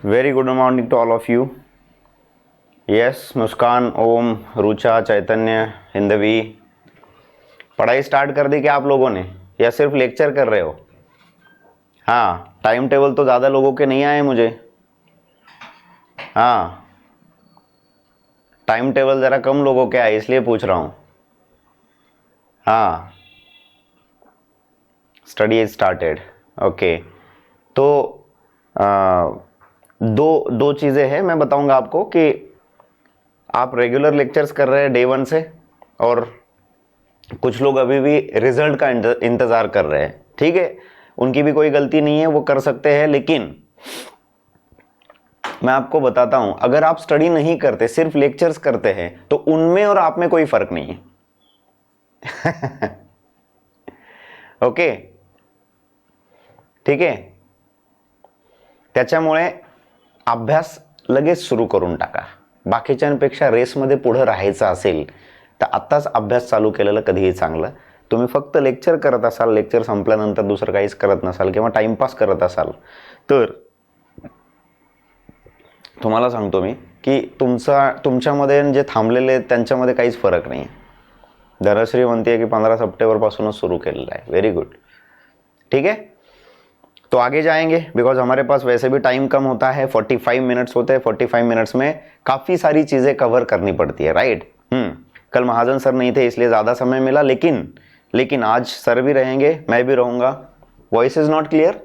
Very good morning to all of you. Yes, मुस्कान, ओम, रुचा, चैतन्य, हिंदवी, पढ़ाई start कर दी क्या आप लोगों ने, या सिर्फ लेक्चर कर रहे हो? हाँ, टाइम टेबल तो ज़्यादा लोगों के नहीं आए मुझे। हाँ, टाइम टेबल ज़रा कम लोगों के आए, इसलिए पूछ रहा हूँ। हाँ, स्टडी इज स्टार्टेड। ओके, तो दो चीज़ें हैं, मैं बताऊंगा आपको कि आप रेगुलर लेक्चर्स कर रहे हैं डे 1 से, और कुछ लोग अभी भी रिजल्ट का इंतज़ार कर रहे हैं। ठीक है, उनकी भी कोई गलती नहीं है, वो कर सकते हैं, लेकिन मैं आपको बताता हूं, अगर आप स्टडी नहीं करते, सिर्फ लेक्चर्स करते हैं, तो उनमें और आप में कोई फर्क नहीं है। ओके, ठीक आहे. त्याच्यामुळे अभ्यास लगेच सुरू करून टाका. बाकीच्यांपेक्षा रेसमध्ये पुढे राहायचं असेल तर आत्ताच अभ्यास चालू केलेलं कधीही चांगलं. तुम्ही फक्त लेक्चर करत असाल, लेक्चर संपल्यानंतर दुसरं काहीच करत नसाल किंवा टाइमपास करत असाल, तर तुम्हाला सांगतो मी की तुमच्यामध्ये जे थांबलेले आहेत त्यांच्यामध्ये काहीच फरक नाही. धनश्री म्हणते की 15 सप्टेंबरपासूनच सुरू केलेलं आहे. Very good. ठीक है, तो आगे जाएंगे, बिकॉज हमारे पास वैसे भी टाइम कम होता है, 45 मिनट्स होते हैं. 45 मिनट्स में काफ़ी सारी चीज़ें कवर करनी पड़ती है, राइट. कल महाजन सर नहीं थे इसलिए ज़्यादा समय मिला, लेकिन आज सर भी रहेंगे, मैं भी रहूँगा. Voice is not clear?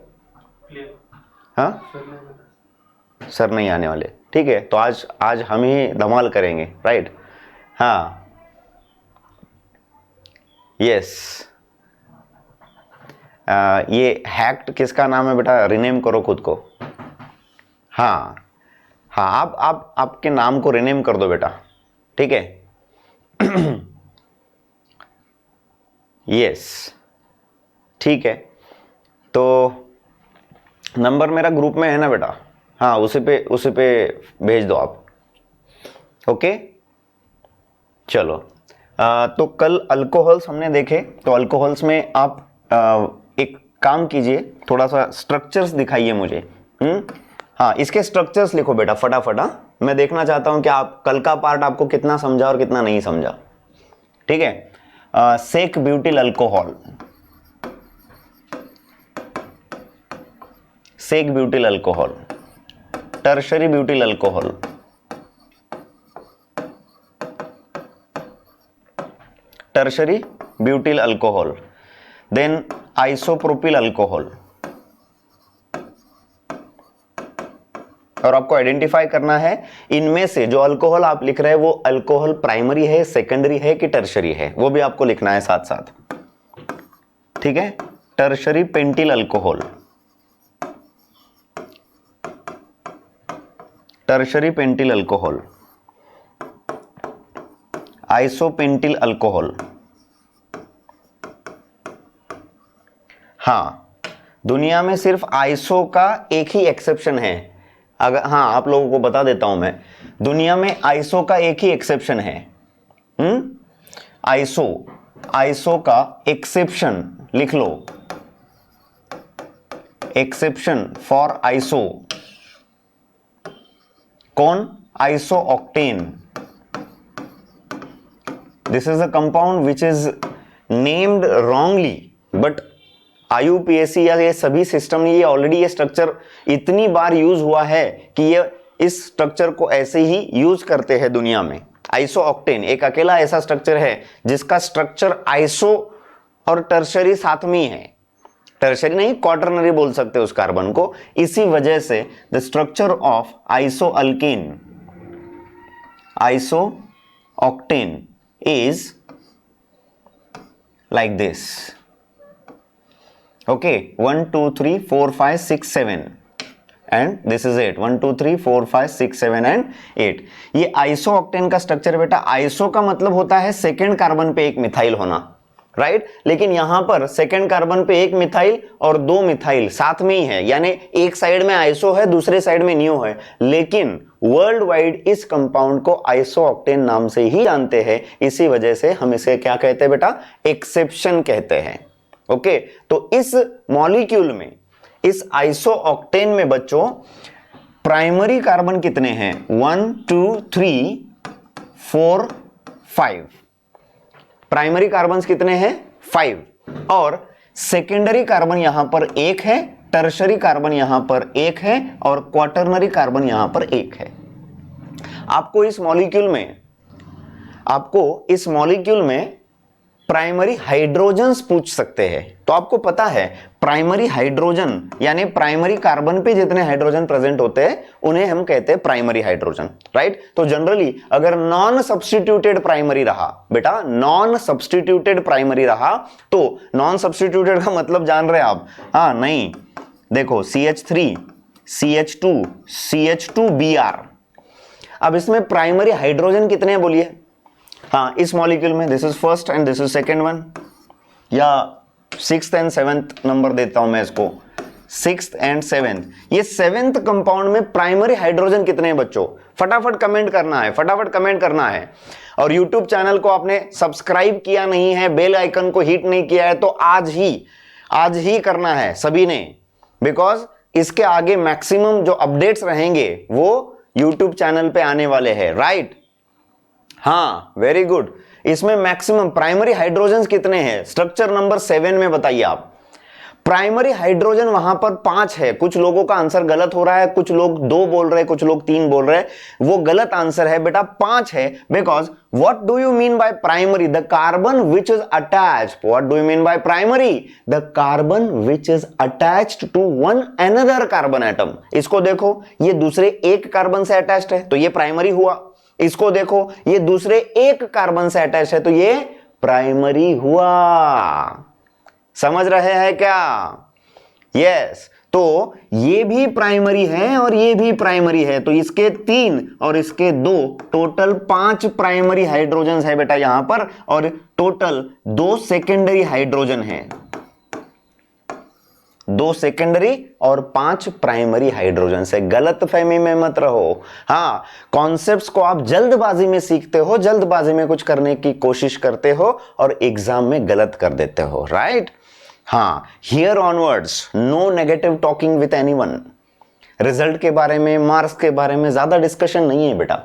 हाँ, सर नहीं आने वाले. ठीक है, तो आज हम ही धमाल करेंगे, राइट. हाँ, यस. ये हैक्ड किसका नाम है बेटा? रिनेम करो खुद को. हाँ हाँ, आप आपके नाम को रिनेम कर दो बेटा. ठीक है. यस, ठीक है. तो नंबर मेरा ग्रुप में है ना बेटा? हाँ, उसी पे भेज दो आप. ओके, चलो. तो कल अल्कोहल्स हमने देखे, तो अल्कोहल्स में आप एक काम कीजिए, थोड़ा सा स्ट्रक्चर्स दिखाइए मुझे. हाँ, इसके स्ट्रक्चर्स लिखो बेटा फटाफट. मैं देखना चाहता हूं कि आप कल का पार्ट आपको कितना समझा और कितना नहीं समझा. ठीक है. Sec butyl alcohol, sec butyl alcohol, tertiary butyl alcohol, tertiary butyl alcohol, then isopropyl alcohol. और आपको आइडेंटिफाई करना है इनमें से जो अल्कोहल आप लिख रहे हैं वो अल्कोहल प्राइमरी है, सेकेंडरी है कि टर्शरी है, वो भी आपको लिखना है साथ साथ. ठीक है. Tertiary pentyl alcohol, tertiary pentyl alcohol, isopentyl alcohol. हाँ, दुनिया में सिर्फ आइसो का एक ही एक्सेप्शन है. अगर हाँ, आप लोगों को बता देता हूं मैं, दुनिया में आइसो का एक ही एक्सेप्शन है. आइसो का एक्सेप्शन लिख लो. Exception for iso. कौन? Iso octane. This is a compound which is named wrongly, but IUPAC या ये सभी सिस्टम ने ये ऑलरेडी ये स्ट्रक्चर इतनी बार यूज हुआ है कि ये इस स्ट्रक्चर को ऐसे ही यूज करते हैं दुनिया में. आइसो ऑक्टेन एक अकेला ऐसा स्ट्रक्चर है जिसका स्ट्रक्चर आइसो और टर्शरी साथ में ही है. टर्शरी नहीं, क्वाटरनरी बोल सकते उस कार्बन को. इसी वजह से the structure of iso alkane, iso octane is like this. Okay, 1 2 3 4 5 6 7 and this is 8. 1 2 3 4 5 6 7 and 8. ये आइसो ऑक्टेन का स्ट्रक्चर बेटा. आइसो का मतलब होता है सेकेंड कार्बन पे एक मिथाइल होना, राइट. लेकिन यहां पर सेकेंड कार्बन पे एक मिथाइल और दो मिथाइल साथ में ही है, यानी एक साइड में आइसो है, दूसरे साइड में न्यू है. लेकिन वर्ल्ड वाइड इस कंपाउंड को आइसो ऑक्टेन नाम से ही जानते हैं. इसी वजह से हम इसे क्या कहते हैं बेटा? एक्सेप्शन कहते हैं. ओके, तो इस मॉलिक्यूल में, इस आइसो ऑक्टेन में बच्चों प्राइमरी कार्बन कितने हैं? 1 2 3 4 5। प्राइमरी कार्बन कितने हैं? 5। और सेकेंडरी कार्बन यहां पर 1 है, टर्शरी कार्बन यहां पर 1 है और क्वाटरनरी कार्बन यहां पर 1 है। आपको इस मॉलिक्यूल में प्राइमरी हाइड्रोजन्स पूछ सकते हैं। तो आपको पता है प्राइमरी हाइड्रोजन यानी प्राइमरी कार्बन पे जितने हाइड्रोजन प्रेजेंट होते हैं उन्हें हम कहते हैं प्राइमरी हाइड्रोजन, राइट। तो जनरली अगर नॉन सब्स्टिट्यूटेड प्राइमरी रहा, बेटा नॉन सब्स्टिट्यूटेड प्राइमरी रहा, तो नॉन सब्स्टिट्यूटेड का मतलब जान रहे आप? हाँ नहीं, देखो CH3 CH2 CH2Br। अब इसमें प्राइमरी हाइड्रोजन कितने हैं बोलिए? हाँ, इस मॉलिक्यूल में this is first and this is second one, या 6th एंड 7th नंबर देता हूं मैं इसको, 6th एंड 7th। ये 7th कंपाउंड में प्राइमरी हाइड्रोजन कितने हैं बच्चों? फटाफट कमेंट करना है, फटाफट कमेंट करना है। और यूट्यूब चैनल को आपने सब्सक्राइब किया नहीं है, बेल आइकन को हिट नहीं किया है, तो आज ही करना है सभी ने, बिकॉज इसके आगे मैक्सिमम जो अपडेट्स रहेंगे वो यूट्यूब चैनल पे आने वाले हैं, राइट? हाँ, वेरी गुड। इसमें मैक्सिमम प्राइमरी हाइड्रोजन कितने हैं? स्ट्रक्चर नंबर 7 में बताइए आप। प्राइमरी हाइड्रोजन वहां पर 5 है। कुछ लोगों का आंसर गलत हो रहा है, कुछ लोग 2 बोल रहे हैं, कुछ लोग 3 बोल रहे हैं, वो गलत आंसर है बेटा, 5 है। Because what do you mean by primary? The carbon which is attached. What do you mean by primary? The carbon which is attached to one another carbon atom. इसको देखो, ये दूसरे एक कार्बन से अटैच्ड है तो ये प्राइमरी हुआ। इसको देखो, ये दूसरे एक कार्बन से अटैच है तो ये प्राइमरी हुआ। समझ रहे हैं क्या? यस। तो ये भी प्राइमरी है और ये भी प्राइमरी है, तो इसके 3 और इसके 2, टोटल 5 प्राइमरी हाइड्रोजन है बेटा यहां पर, और टोटल 2 सेकेंडरी हाइड्रोजन है। 2 सेकेंडरी और 5 प्राइमरी हाइड्रोजन से। गलत फहमी में मत रहो। हाँ, कॉन्सेप्ट्स को आप जल्दबाजी में सीखते हो, जल्दबाजी में कुछ करने की कोशिश करते हो और एग्जाम में गलत कर देते हो, राइट? हाँ, here onwards no negative talking with anyone. Result के बारे में, मार्क्स के बारे में ज्यादा डिस्कशन नहीं है बेटा,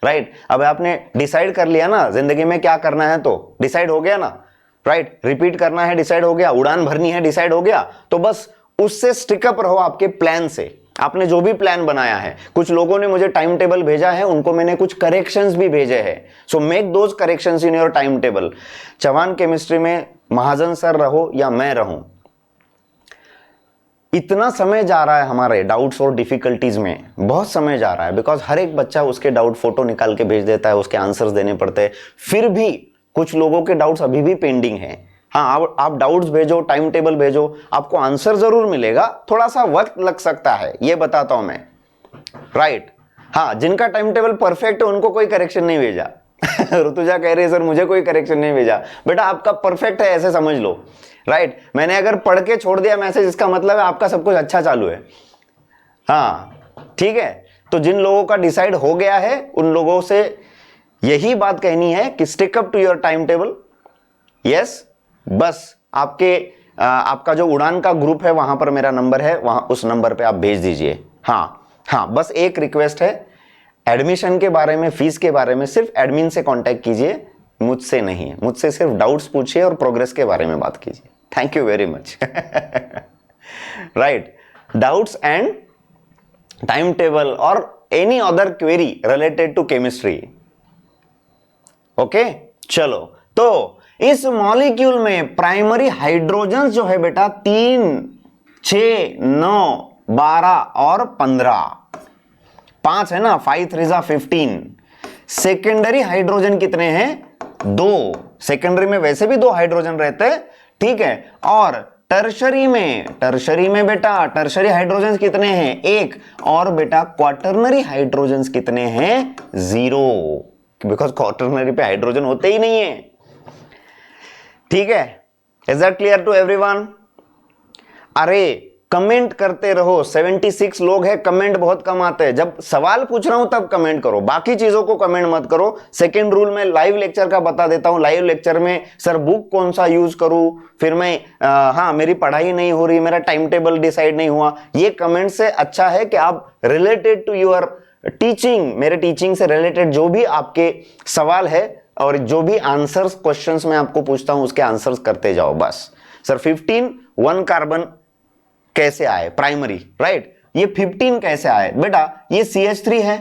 राइट? अब आपने डिसाइड कर लिया ना जिंदगी में क्या करना है, तो डिसाइड हो गया ना, राइट? रिपीट करना है, डिसाइड हो गया। उड़ान भरनी है, डिसाइड हो गया। तो बस उससे स्टिकअप रहो, आपके प्लान से। आपने जो भी प्लान बनाया है, कुछ लोगों ने मुझे टाइम टेबल भेजा है, उनको मैंने कुछ करेक्शंस भी भेजे हैं। So make those corrections in your time table. Chauhan chemistry में महाजन सर रहो या मैं रहूं, इतना समय जा रहा है हमारे डाउट्स और डिफिकल्टीज में, बहुत समय जा रहा है। बिकॉज हर एक बच्चा उसके डाउट फोटो निकाल के भेज देता है, उसके आंसर्स देने पड़ते हैं। फिर भी कुछ लोगों के डाउट्स अभी भी पेंडिंग हैं। हाँ, आप डाउट्स भेजो, टाइम टेबल भेजो, आपको आंसर जरूर मिलेगा, थोड़ा सा वक्त लग सकता है, ये बताता हूं मैं, राइट? हाँ, जिनका टाइम टेबल परफेक्ट है उनको कोई करेक्शन नहीं भेजा। ऋतुजा कह रही है सर मुझे कोई करेक्शन नहीं भेजा। बेटा आपका परफेक्ट है, ऐसे समझ लो, राइट? मैंने अगर पढ़ के छोड़ दिया मैसेज, इसका मतलब है आपका सब कुछ अच्छा चालू है। हाँ, ठीक है। तो जिन लोगों का डिसाइड हो गया है उन लोगों से यही बात कहनी है कि stick up to your time table. Yes, बस आपका जो उड़ान का ग्रुप है वहां पर मेरा नंबर है, वहां उस नंबर पे आप भेज दीजिए। हाँ, बस एक रिक्वेस्ट है, एडमिशन के बारे में, फीस के बारे में सिर्फ एडमिन से कांटेक्ट कीजिए, मुझसे नहीं। मुझसे सिर्फ डाउट्स पूछिए और प्रोग्रेस के बारे में बात कीजिए। Thank you very much. Right, doubts and time table और any other query related to chemistry. Okay, चलो। तो इस मॉलिक्यूल में प्राइमरी हाइड्रोजन जो है बेटा 3, 6, 9, 12 और 15, 5 है ना, 5 3 15। सेकेंडरी हाइड्रोजन कितने हैं? 2। सेकेंडरी में वैसे भी 2 हाइड्रोजन रहते हैं, ठीक है। और टर्शरी में बेटा टर्शरी हाइड्रोजन कितने हैं? 1। और बेटा क्वाटरनरी हाइड्रोजन कितने हैं? 0, बिकॉज क्वाटरनरी पे हाइड्रोजन होते ही नहीं है, ठीक है। Is that clear to everyone? अरे कमेंट करते रहो। 76 लोग हैं, कमेंट बहुत कम आते हैं। जब सवाल पूछ रहा हूं तब कमेंट करो, बाकी चीजों को कमेंट मत करो। सेकंड रूल मैं लाइव लेक्चर का बता देता हूं। लाइव लेक्चर में सर बुक कौन सा यूज करूं, फिर मैं हाँ मेरी पढ़ाई नहीं हो रही, मेरा टाइम टेबल डिसाइड नहीं हुआ, ये कमेंट से अच्छा है कि आप रिलेटेड टू योर टीचिंग, मेरे टीचिंग से रिलेटेड जो भी आपके सवाल है और जो भी आंसर्स क्वेश्चंस मैं आपको पूछता हूं उसके आंसर्स करते जाओ बस। सर 15 1 कार्बन कैसे आए प्राइमरी, राइट? ये 15 कैसे आए बेटा? ये CH3 है,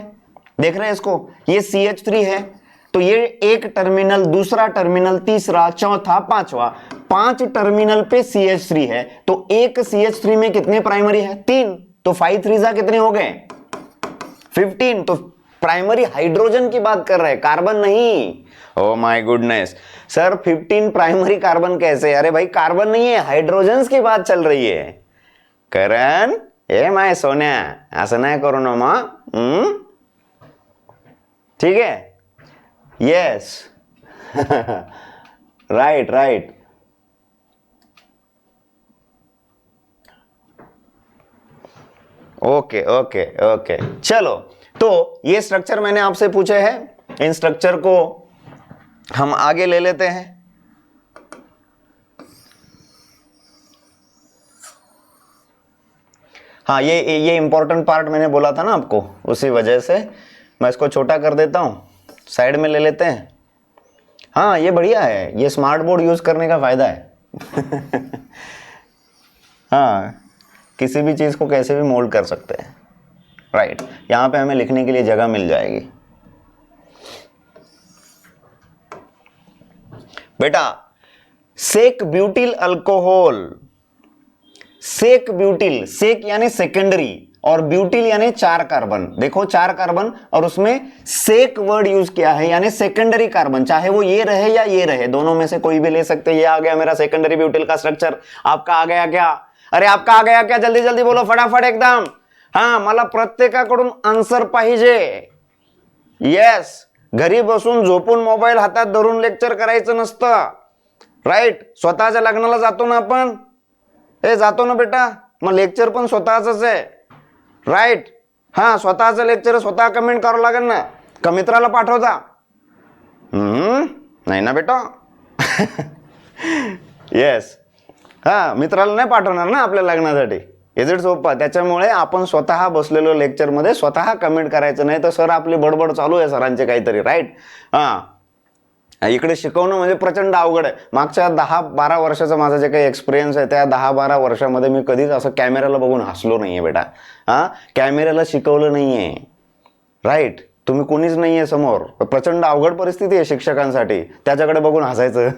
देख रहे हैं इसको, ये CH3 है, तो ये एक टर्मिनल, दूसरा टर्मिनल, तीसरा, चौथा, पांचवा, 5 टर्मिनल पे CH3 है, तो एक CH3 में कितने प्राइमरी है? 3, तो 5 3 कितने हो गए? 15। तो प्राइमरी हाइड्रोजन की बात कर रहे हैं, कार्बन नहीं। Oh my goodness sir 15 primary carbon कैसे? अरे भाई कार्बन नहीं है, हाइड्रोजन्स की बात चल रही है। करण ए माय सोन्या, असं नाही करू ना मग, ठीक है? Yes right right. Okay okay okay, चलो तो ये स्ट्रक्चर मैंने आपसे पूछे हैं, इन स्ट्रक्चर को हम आगे ले लेते हैं। हाँ ये इंपॉर्टेंट पार्ट मैंने बोला था ना आपको, उसी वजह से मैं इसको छोटा कर देता हूं, साइड में ले लेते हैं। हाँ ये बढ़िया है, ये स्मार्ट बोर्ड यूज करने का फायदा है हाँ किसी भी चीज को कैसे भी मोल्ड कर सकते हैं, राइट? यहां पे हमें लिखने के लिए जगह मिल जाएगी। बेटा सेक ब्यूटिल अल्कोहल, सेक ब्यूटिल, सेक यानी सेकेंडरी और ब्यूटिल यानी 4 कार्बन। देखो 4 कार्बन और उसमें सेक वर्ड यूज किया है, यानी सेकेंडरी कार्बन, चाहे वो ये रहे या ये रहे, दोनों में से कोई भी ले सकते हैं। ये आ गया मेरा सेकेंडरी ब्यूटिल का स्ट्रक्चर। आपका आ गया क्या? अरे आपका आ गया क्या? जल्दी जल्दी बोलो फटाफट एकदम। हाँ मला प्रत्येकाकडून आन्सर पाहिजे। येस, घरी बसून झोपून मोबाईल हातात धरून लेक्चर करायचं नसतं, राईट? स्वतःच्या लग्नाला जातो ना आपण, हे जातो ना बेटा, मग लेक्चर पण स्वतःच आहे, राईट? हा स्वतःचं लेक्चर स्वतः कमेंट करावं लागेल ना, का मित्राला पाठवता? नाही ना बेटा येस, हा मित्राला नाही पाठवणार ना आपल्या लग्नासाठी, इज इट सोपा? त्याच्यामुळे आपण स्वतः बसलेलो लेक्चर मध्ये स्वतः कमेंट करायचं नाही, तर सर आपली बडबड चालू आहे सरांचे काहीतरी, राईट? हा इकडे शिकवणं म्हणजे प्रचंड अवघड आहे. मागच्या 10-12 वर्षाचा माझा जे काही एक्सपिरियन्स आहे त्या 10-12 वर्षामध्ये मी कधीच असं कॅमेऱ्याला बघून हसलो नाहीये बेटा. हा कॅमेऱ्याला शिकवलं नाहीये, राईट? तुम्ही कोणीच नाहीये समोर, प्रचंड अवघड परिस्थिती आहे शिक्षकांसाठी, त्याच्याकडे बघून हसायचं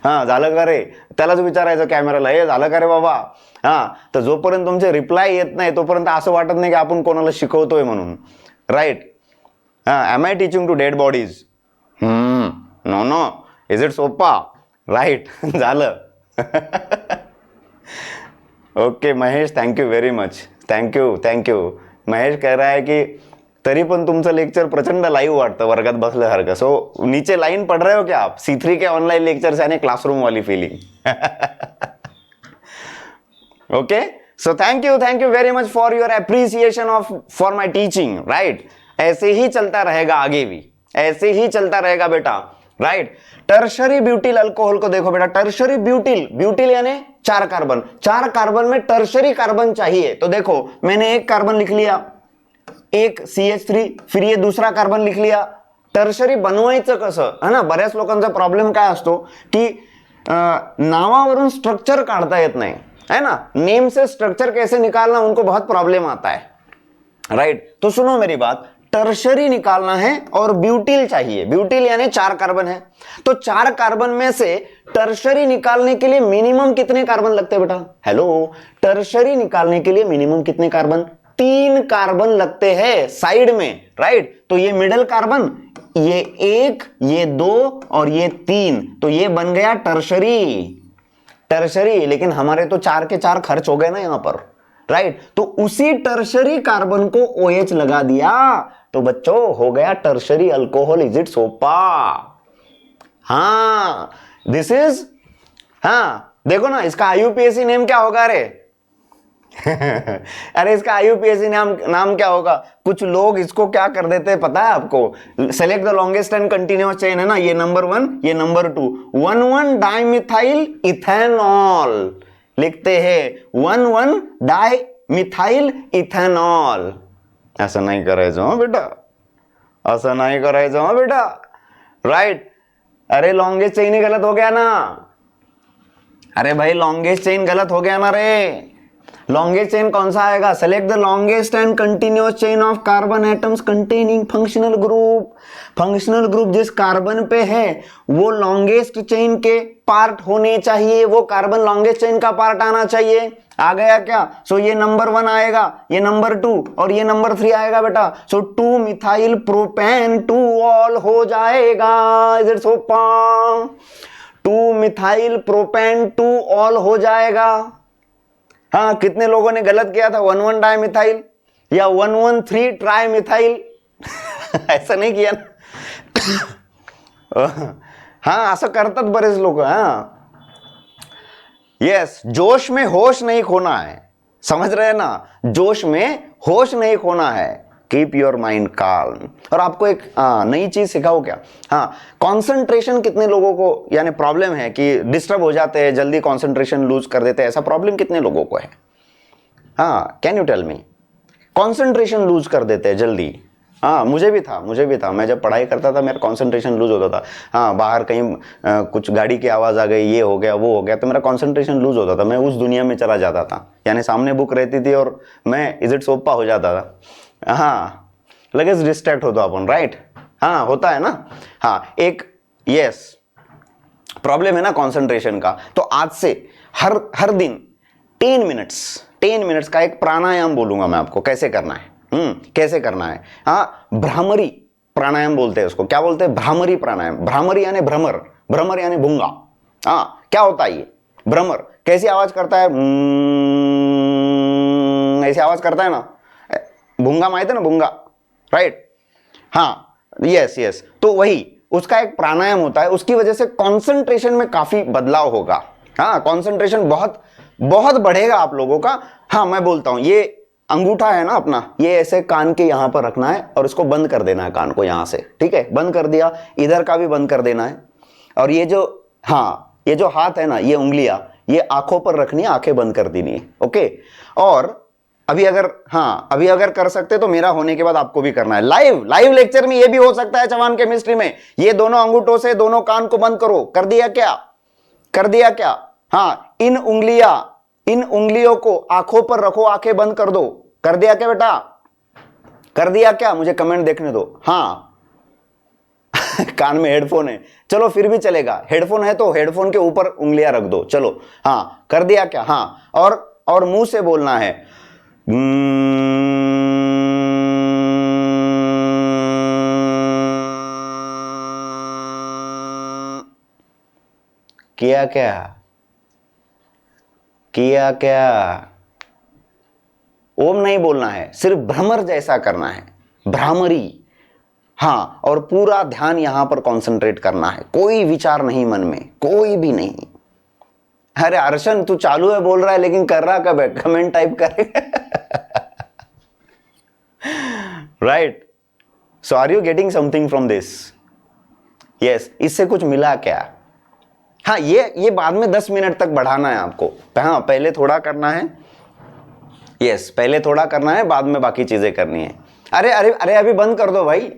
हा झालं का रे, त्यालाच विचारायचं कॅमेऱ्याला, हे झालं का रे बाबा? हा तर जोपर्यंत तुमचे रिप्लाय येत नाही तोपर्यंत असं वाटत नाही की आपण कोणाला शिकवतोय म्हणून, राईट? हा am I teaching to dead bodies? No no, is it सोपा? राइट झालं okay Mahesh, thank you very much, thank you. Mahesh कह रहा है कि तरी पण तुमचं लेक्चर प्रचंड लाईव्ह वाटतं वर्गात बसल्यासारखं. सो नीचे लाइन पढ़ रहे हो क्या आप? C3 के ऑनलाइन लेक्चर्स यानी क्लासरूम वाली feeling okay, so thank you very much for your appreciation of for my teaching, right? ऐसे ही चलता रहेगा, आगे भी ऐसे ही चलता रहेगा बेटा, राइट? टर्शरी ब्यूटिल अल्कोहल को देखो बेटा, टर्शरी ब्यूटिल, ब्यूटिल यानी 4 कार्बन, 4 कार्बन में टर्शरी कार्बन चाहिए, तो देखो मैंने एक कार्बन लिख लिया, एक CH3, फिर ये दूसरा कार्बन लिख लिया. टर्शरी बनवायचं कसं, है ना? बऱ्याच लोकांचा प्रॉब्लेम काय असतो की नावावरून स्ट्रक्चर काढता येत नाही, है ना? नेम से स्ट्रक्चर कैसे निकालना उनको बहुत प्रॉब्लम आता है, राइट? तो सुनो मेरी बात, टर्शरी निकालना है और ब्यूटिल चाहिए. ब्यूटिल यानी 4 कार्बन है, तो 4 कार्बन में से टर्शरी निकालने के लिए मिनिमम कितने कार्बन लगते हैं बेटा? हेलो, टर्शरी निकालने के लिए मिनिमम कितने कार्बन? 3 कार्बन लगते हैं साइड में, राइट? तो ये मिडल कार्बन, ये 1, ये 2 और ये 3, तो ये बन गया टर्शरी. लेकिन हमारे तो 4 के 4 खर्च हो गए ना यहां पर, राइट? तो उसी टर्शरी कार्बन को OH लगा दिया, तो बच्चों हो गया टर्शरी अल्कोहल. इज इट सोपा? हाँ दिस इज, हाँ देखो ना इसका IUPAC नेम क्या होगा रे? अरे इसका आईयूपीएसी नाम क्या होगा? कुछ लोग इसको क्या कर देते हैं पता है आपको? Select the longest and continuous chain है ना, ये नंबर 1, ये नंबर 2, 1,1 डाइमिथाइल इथेनॉल लिखते हैं, 1,1 डाइमिथाइल इथेनॉल। ऐसा नहीं करायचं हो बेटा, असं नाही करायचं हो बेटा, राइट? अरे लॉन्गेस्ट चेन ही गलत हो गया ना, अरे भाई लॉन्गेस्ट चेन गलत हो गया ना रे। लॉन्गेस्ट चेन कौन सा आएगा? Select the longest and continuous chain of carbon atoms containing functional group. Functional group जिस कार्बन पे है वो लॉन्गेस्ट चेन के पार्ट होने चाहिए, वो कार्बन लॉन्गेस्ट चेन का पार्ट आना चाहिए। आ गया क्या? सो ये नंबर 1 आएगा, ये नंबर 2 और ये नंबर 3 आएगा बेटा। सो 2 मिथाइल प्रोपेन 2 ऑल हो जाएगा। Is it so? 2 methyl propane 2 all हो जाएगा। हाँ, कितने लोगों ने गलत किया था? 1,1 डाई मिथाइल या 1,1,3 ट्राई मिथाइल। ऐसा नहीं किया ना? हाँ, असं करतात बरेच लोक। हाँ यस, जोश में होश नहीं खोना है, समझ रहे हैं ना? जोश में होश नहीं खोना है। Keep your mind calm. और आपको एक नई चीज सिखाओ क्या? हाँ, कंसंट्रेशन कितने लोगों को यानी प्रॉब्लम है कि डिस्टर्ब हो जाते हैं, जल्दी कंसंट्रेशन लूज कर देते हैं, ऐसा प्रॉब्लम कितने लोगों को है? हाँ, can you tell me? Concentration lose कर देते हैं जल्दी। हाँ, मुझे भी था। मैं जब पढ़ाई करता था मेरा कंसंट्रेशन लूज होता था। हाँ, बाहर कहीं कुछ गाड़ी की आवाज़ आ गई, ये हो गया वो हो गया, तो मेरा कंसंट्रेशन लूज होता था, मैं उस दुनिया में चला जाता था। यानी सामने बुक रहती थी और मैं इज इट सोपा हो जाता था। हाँ, लगेच डिस्ट्रैक्ट होता अपन, राइट? हाँ, होता है ना। हाँ, एक यस प्रॉब्लम है ना कंसंट्रेशन का। तो आज से हर दिन 10 मिनट्स का एक प्राणायाम बोलूंगा मैं आपको, कैसे करना है। कैसे करना है? हाँ, भ्रामरी प्राणायाम बोलते हैं उसको। क्या बोलते हैं? भ्रामरी प्राणायाम। भ्रामरी यानी भ्रमर यानी भूंगा। हाँ, क्या होता है ये भ्रमर? कैसी आवाज करता है? ऐसी आवाज करता है ना, भूंगा माहित है ना, भूंगा, राइट? हाँ, यस। तो वही उसका एक प्राणायाम होता है, उसकी वजह से कंसंट्रेशन में काफी बदलाव होगा। हाँ, कंसंट्रेशन बहुत बहुत बढ़ेगा आप लोगों का। हाँ, मैं बोलता हूं, ये अंगूठा है ना अपना, ये ऐसे कान के यहां पर रखना है और इसको बंद कर देना है, कान को यहां से, ठीक है? बंद कर दिया, इधर का भी बंद कर देना है। और ये जो हाथ है ना, ये उंगलियां, ये आंखों पर रखनी है, आंखें बंद कर देनी है, ओके? और अभी अगर कर सकते तो मेरा होने के बाद आपको भी करना है। लाइव लेक्चर में ये भी हो सकता है चवान केमिस्ट्री में। ये दोनों अंगूठों से दोनों कान को बंद करो। कर दिया क्या? हाँ, इन उंगलियों को आंखों पर रखो, आंखें बंद कर दो। कर दिया क्या बेटा? कर दिया क्या? मुझे कमेंट देखने दो। हाँ। कान में हेडफोन है, चलो फिर भी चलेगा। हेडफोन है तो हेडफोन के ऊपर उंगलियां रख दो। चलो, हाँ, कर दिया क्या? हाँ, और मुंह से बोलना है। किया क्या? ओम नहीं बोलना है, सिर्फ भ्रमर जैसा करना है, भ्रामरी। हाँ, और पूरा ध्यान यहां पर कंसंट्रेट करना है, कोई विचार नहीं मन में, कोई भी नहीं। अरे अर्शन, तू चालू है बोल रहा है लेकिन कर रहा कब है? कमेंट टाइप करेगा। Right? So are you getting something from this? Yes, इससे कुछ मिला क्या? हाँ, ये बाद में 10 मिनट तक बढ़ाना है आपको। हाँ, पहले थोड़ा करना है। यस, पहले थोड़ा करना है, बाद में बाकी चीजें करनी है। अरे अभी बंद कर दो भाई।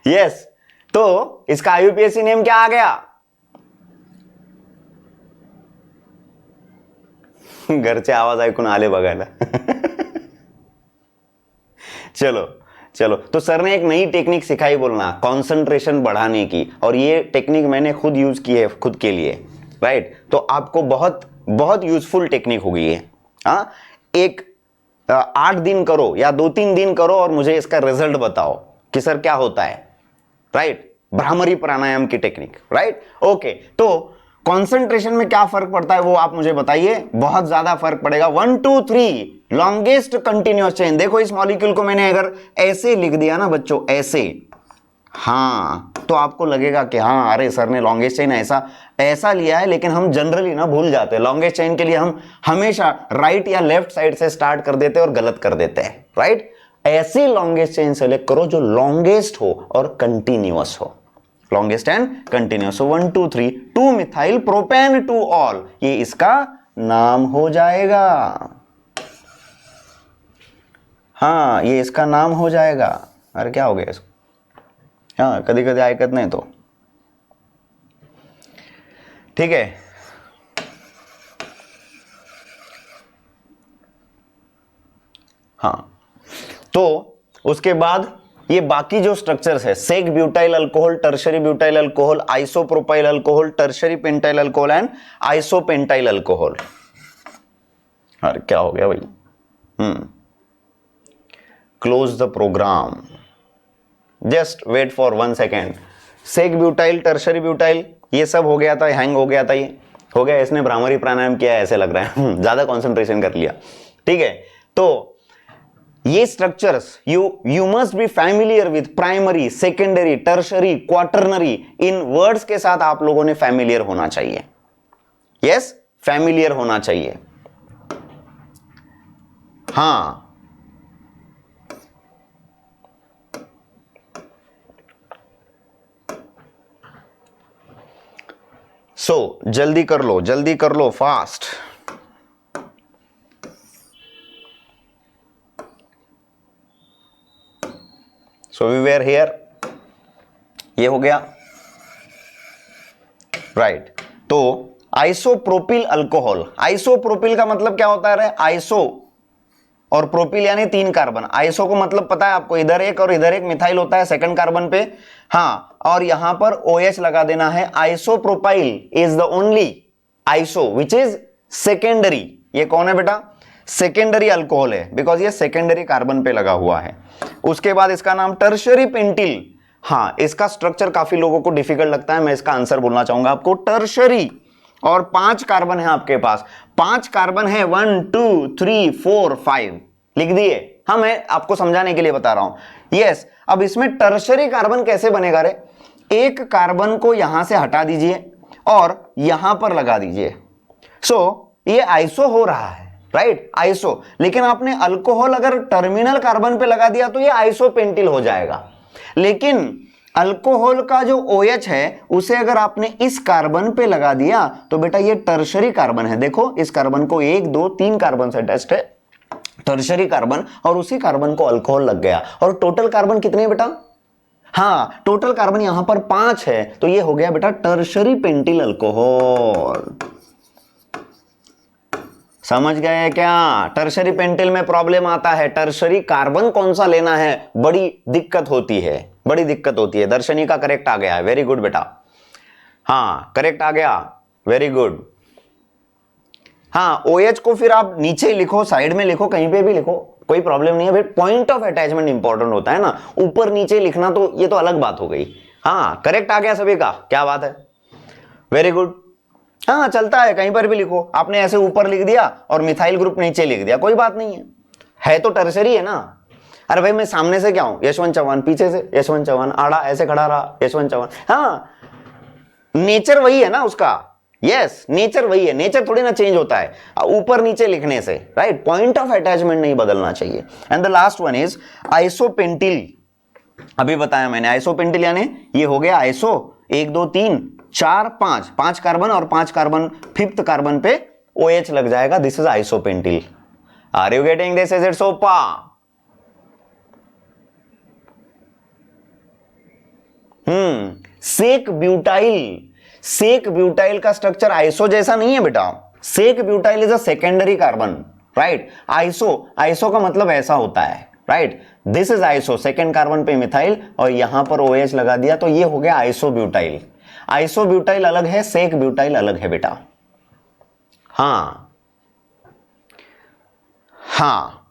यस, तो इसका आईयूपीएसी नेम क्या आ गया? घरचे आवाज ऐकून आले बघायला। चलो, तो सर ने एक नई टेक्निक सिखाई बोलना, कंसंट्रेशन बढ़ाने की, और ये टेक्निक मैंने खुद यूज की है खुद के लिए, राइट? तो आपको बहुत बहुत यूजफुल टेक्निक होगी ये। हाँ, 8 दिन करो या 2-3 दिन करो और मुझे इसका रिजल्ट बताओ कि सर क्या होता है, राइट? भ्रामरी प्राणायाम की टेक्निक, राइट? ओके, तो कंसंट्रेशन में क्या फर्क पड़ता है वो आप मुझे बताइए। बहुत ज्यादा फर्क पड़ेगा। 1 2 3 लॉन्गेस्ट कंटिन्यूअस चेन। देखो, इस मॉलिक्यूल को मैंने अगर ऐसे लिख दिया ना बच्चों, ऐसे, हाँ, तो आपको लगेगा कि हाँ अरे सर ने लॉन्गेस्ट चेन ऐसा ऐसा लिया है, लेकिन हम जनरली ना भूल जाते हैं। लॉन्गेस्ट चेन के लिए हम हमेशा राइट या लेफ्ट साइड से स्टार्ट कर देते हैं और गलत कर देते हैं, राइट। ऐसी लॉन्गेस्ट चेन सेलेक्ट करो जो लॉन्गेस्ट हो और कंटिन्यूअस हो, longest and continuous. 1 2 3 2 methyl propane 2 all, ये इसका नाम हो जाएगा। हाँ, ये इसका नाम हो जाएगा। अरे क्या हो गया इसको? हाँ, कधी कधी ऐकत नाही तो, ठीक है। हाँ, तो उसके बाद ये बाकी जो स्ट्रक्चर्स है, sec butyl alcohol, tertiary butyl alcohol, isopropyl alcohol, tertiary pentyl alcohol and isopentyl alcohol. अरे क्या हो गया भाई? Close the program, just wait for 1 second. Sec butyl, tertiary butyl, ये सब हो गया था, हैंग हो गया था, ये हो गया। इसने भ्रामरी प्राणायाम किया है ऐसे लग रहा है, ज्यादा कंसंट्रेशन कर लिया, ठीक है। तो ये structures you must be familiar with primary, secondary, tertiary, quaternary. In words के साथ आप लोगों ने फैमिलियर होना चाहिए। यस, फैमिलियर होना चाहिए। हाँ, सो जल्दी कर लो fast. So we were here, ये हो गया, राइट। तो आइसोप्रोपिल अल्कोहल, आइसोप्रोपिल का मतलब क्या होता है? आइसो और प्रोपिल यानी 3 कार्बन। आइसो को मतलब पता है आपको, इधर एक और इधर एक मिथाइल होता है सेकंड कार्बन पे, हाँ, और यहां पर OH लगा देना है। Isopropyl is the only iso which is secondary. ये कौन है बेटा? सेकेंडरी अल्कोहल है, बिकॉज ये सेकेंडरी कार्बन पे लगा हुआ है। उसके बाद इसका नाम टर्शरी पेंटिल। हाँ, इसका स्ट्रक्चर काफी लोगों को डिफिकल्ट लगता है, मैं इसका आंसर बोलना चाहूंगा आपको। टर्शरी, और 5 कार्बन है आपके पास, 5 कार्बन है, 1 2 3 4 5 लिख दिए। हाँ, मैं आपको समझाने के लिए बता रहा हूं। यस, अब इसमें टर्शरी कार्बन कैसे बनेगा रे? एक कार्बन को यहां से हटा दीजिए और यहां पर लगा दीजिए। सो ये आइसो हो रहा है, राइट, आइसो। लेकिन आपने अल्कोहल अगर टर्मिनल कार्बन पे लगा दिया तो ये आइसोपेंटिल हो जाएगा। लेकिन अल्कोहल का जो OH है उसे अगर आपने इस कार्बन पे लगा दिया तो बेटा ये टर्शरी कार्बन है। देखो, इस कार्बन को 1 2 3 कार्बन से अटैच्ड है, टर्शरी कार्बन, और उसी कार्बन को अल्कोहल लग गया। और टोटल कार्बन कितने बेटा? हाँ, टोटल कार्बन यहां पर 5 है, तो ये हो गया बेटा टर्शरी पेंटिल अल्कोहल। समझ गए क्या? टर्शरी पेंटिल में प्रॉब्लम आता है, टर्शरी कार्बन कौन सा लेना है, बड़ी दिक्कत होती है, बड़ी दिक्कत होती है। दर्शनी का करेक्ट आ गया है, वेरी गुड बेटा। हाँ, करेक्ट आ गया, वेरी गुड। हाँ, OH को फिर आप नीचे ही लिखो, साइड में लिखो, कहीं पे भी लिखो, कोई प्रॉब्लम नहीं है भाई। पॉइंट ऑफ अटैचमेंट इंपॉर्टेंट होता है ना, ऊपर नीचे लिखना तो ये तो अलग बात हो गई। हाँ, करेक्ट आ गया सभी का, क्या बात है, वेरी गुड। हाँ, चलता है, कहीं पर भी लिखो। आपने ऐसे ऊपर लिख दिया और मिथाइल ग्रुप नीचे लिख दिया, कोई बात नहीं है तो टर्शरी है ना। अरे भाई, मैं सामने से क्या हूं? यशवंत चौहान, पीछे से यशवंत चौहान, आड़ा ऐसे खड़ा रहा यशवंत चौहान। हाँ, नेचर वही है ना उसका। यस, नेचर वही है, नेचर थोड़ी ना चेंज होता है ऊपर नीचे लिखने से, राइट। पॉइंट ऑफ अटैचमेंट नहीं बदलना चाहिए। And the last one is isopentyl. अभी बताया मैंने, आइसोपेंटिल यानी ये हो गया आइसो, 1 2 3 4 5, 5 कार्बन और 5 कार्बन, 5th कार्बन पे OH लग जाएगा। This is isopentyl. Are you getting this? Is it सोपा? सेक ब्यूटाइल, सेक ब्यूटाइल का स्ट्रक्चर आइसो जैसा नहीं है बेटा। Sec butyl is a secondary carbon, right. Iso का मतलब ऐसा होता है, right. This is iso, second carbon पे मिथाइल और यहां पर OH लगा दिया तो ये हो गया आइसोब्यूटाइल। आइसोब्यूटाइल अलग है, सेक ब्यूटाइल अलग है बेटा। हाँ हाँ,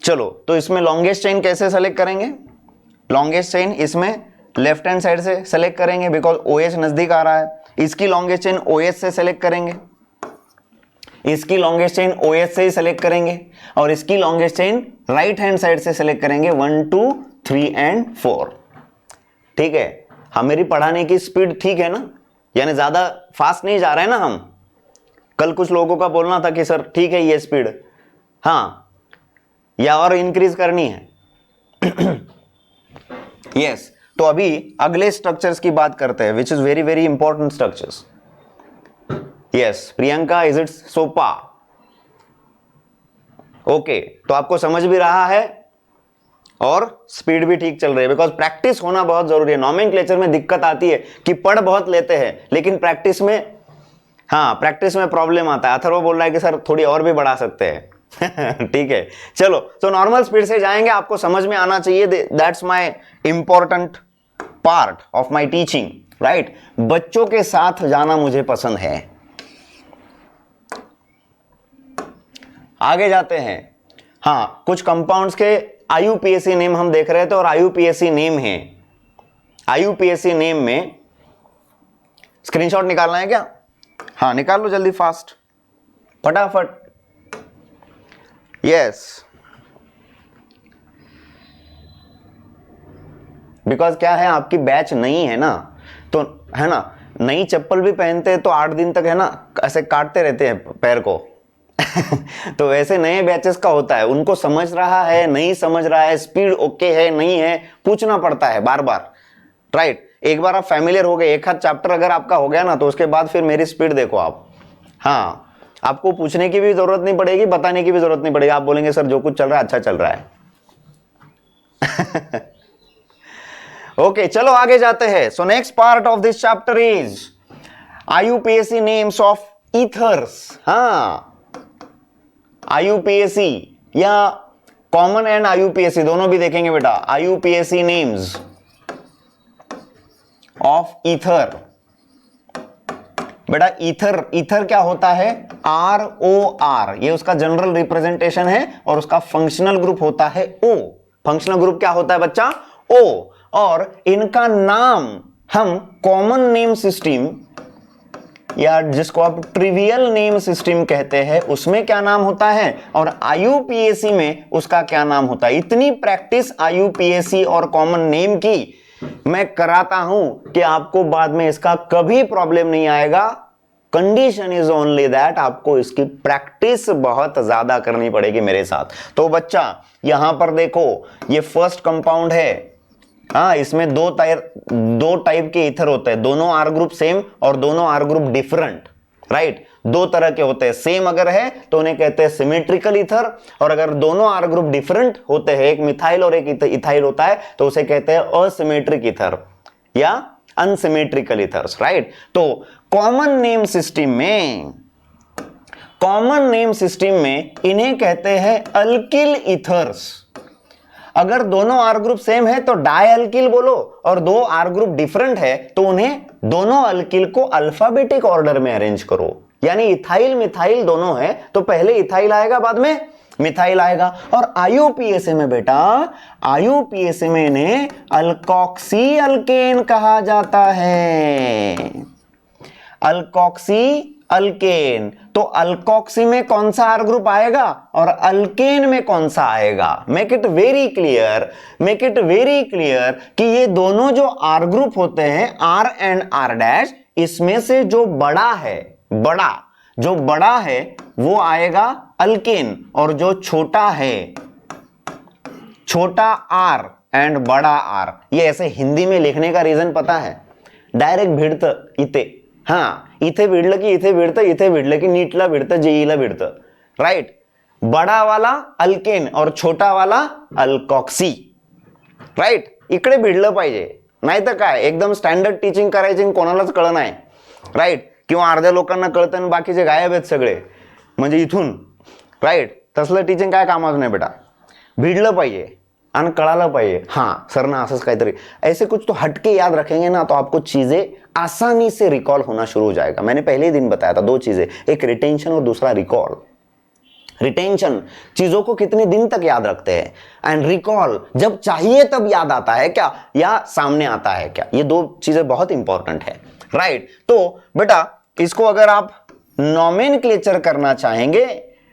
चलो, तो इसमें लॉन्गेस्ट चेन कैसे सेलेक्ट करेंगे? लॉन्गेस्ट चेन इसमें लेफ्ट हैंड साइड से सेलेक्ट करेंगे, बिकॉज OH नजदीक आ रहा है। इसकी लॉन्गेस्ट चेन OH से सेलेक्ट करेंगे, इसकी लॉन्गेस्ट चेन OH से ही सेलेक्ट करेंगे, और इसकी longest chain right hand side से सेलेक्ट करेंगे, 1 2 3 एंड 4। ठीक है, हम मेरी पढ़ाने की स्पीड ठीक है ना, यानी ज्यादा फास्ट नहीं जा रहे हैं ना हम। कल कुछ लोगों का बोलना था कि सर ठीक है ये स्पीड, हाँ, या और इंक्रीज करनी है। यस तो अभी अगले स्ट्रक्चर्स की बात करते हैं, which is very very important structures. Yes Priyanka, is it सोपा? ओके, तो आपको समझ भी रहा है और स्पीड भी ठीक चल रही है, बिकॉज प्रैक्टिस होना बहुत जरूरी है। नॉमेनक्लेचर में दिक्कत आती है कि पढ़ बहुत लेते हैं लेकिन प्रैक्टिस में, हाँ प्रैक्टिस में प्रॉब्लम आता है। अथर्व बोल रहा है कि सर थोड़ी और भी बढ़ा सकते हैं। ठीक है, चलो तो नॉर्मल स्पीड से जाएंगे, आपको समझ में आना चाहिए। That's my important part of my teaching, right. बच्चों के साथ जाना मुझे पसंद है। आगे जाते हैं। हाँ, कुछ कंपाउंड्स के आईयूपीएसी नेम हम देख रहे थे और आईयूपीएसी नेम है, आईयूपीएसी नेम में स्क्रीनशॉट निकालना है क्या? हाँ निकाल लो जल्दी, फास्ट, फटाफट। यस, बिकॉज क्या है, आपकी बैच नई है ना, तो है ना, नई चप्पल भी पहनते हैं तो 8 दिन तक है ना ऐसे काटते रहते हैं पैर को। तो वैसे नए बैचेस का होता है, उनको समझ रहा है नहीं समझ रहा है, स्पीड ओके है नहीं है, पूछना पड़ता है बार बार, राइट। एक बार आप फैमिलियर हो गए, एक हाथ चैप्टर अगर आपका हो गया ना, तो उसके बाद फिर मेरी स्पीड देखो आप। हाँ, आपको पूछने की भी जरूरत नहीं पड़ेगी, बताने की भी जरूरत नहीं पड़ेगी, आप बोलेंगे सर जो कुछ चल रहा है अच्छा चल रहा है। ओके चलो आगे जाते हैं। So next part of this chapter is IUPAC names of ethers. हाँ, आईयूपीएसी या कॉमन एंड आईयूपीएसी दोनों भी देखेंगे बेटा। IUPAC names of ether. बेटा ईथर, ईथर क्या होता है? ROR, ये उसका जनरल रिप्रेजेंटेशन है और उसका फंक्शनल ग्रुप होता है O। फंक्शनल ग्रुप क्या होता है बच्चा? O। और इनका नाम हम कॉमन नेम सिस्टम या जिसको आप ट्रिवियल नेम सिस्टम कहते हैं उसमें क्या नाम होता है, और आईयूपीएसी में उसका क्या नाम होता है। इतनी प्रैक्टिस आईयूपीएसी और कॉमन नेम की मैं कराता हूं कि आपको बाद में इसका कभी प्रॉब्लम नहीं आएगा। कंडीशन इज ओनली दैट आपको इसकी प्रैक्टिस बहुत ज्यादा करनी पड़ेगी मेरे साथ। तो बच्चा यहां पर देखो, ये फर्स्ट कंपाउंड है। हाँ, इसमें दो टाइप के ईथर होते हैं, दोनों आर ग्रुप सेम और दोनों आर ग्रुप डिफरेंट, राइट। दो तरह के होते हैं, सेम अगर है तो उन्हें कहते हैं सिमेट्रिकल ईथर, और अगर दोनों आर ग्रुप डिफरेंट होते हैं, एक मिथाइल और एक इथाइल होता है, तो उसे कहते हैं असिमेट्रिक ईथर या अनसिमेट्रिकल ईथर्स, राइट। तो कॉमन नेम सिस्टम में इन्हें कहते हैं अल्किल ईथर्स। अगर दोनों आर ग्रुप सेम है तो डाई अल्किल बोलो, और दो आर ग्रुप डिफरेंट है तो उन्हें दोनों अल्किल को अल्फाबेटिक ऑर्डर में अरेंज करो। यानी इथाइल मिथाइल दोनों है तो पहले इथाइल आएगा बाद में मिथाइल आएगा। और आईयूपीएसी में बेटा, आईयूपीएसी में इन्हें अल्कोक्सी अल्केन कहा जाता है। अल्कोक्सी अल्केन, तो अल्कोक्सी में कौन सा आर ग्रुप आएगा और अल्केन में कौन सा आएगा। मेक इट वेरी क्लियर कि ये दोनों जो आर ग्रुप होते हैं आर एंड आर डैश, इसमें से जो बड़ा है वो आएगा अल्केन, और जो छोटा है, छोटा आर एंड बड़ा आर। ये ऐसे हिंदी में लिखने का रीजन पता है? डायरेक्ट भिडत इथे, हाँ इथे भिडलं की इथे भिडतं, इथे भिडलं की नीटला भिडतं, जेईला भिडतं, राइट। बड़ा वाला अल्केन और छोटा वाला अल्कॉक्सी, राइट। इकडे भिडलं पाहिजे, नाही तर काय एकदम स्टँडर्ड टीचिंग करायची आणि कोणालाच कळलं नाही, राइट। किंवा अर्ध्या लोकांना कळतं आणि बाकीचे गायब आहेत सगळे, म्हणजे इथून, राइट। तसलं टीचिंग काय कामाचं नाही बेटा, भिडलं पाहिजे और कळालं पाहिजे। हाँ सर ना असंच काहीतरी, ऐसे कुछ तो हटके याद रखेंगे ना तो आपको चीजें आसानी से रिकॉल होना शुरू हो जाएगा। मैंने पहले ही दिन बताया था, दो चीजें, एक रिटेंशन और दूसरा रिकॉल। रिटेंशन, चीजों को कितने दिन तक याद रखते हैं, एंड रिकॉल जब चाहिए तब याद आता है क्या या सामने आता है क्या, ये दो चीजें बहुत इंपॉर्टेंट है, राइट। तो बेटा इसको अगर आप नॉमेनक्लेचर करना चाहेंगे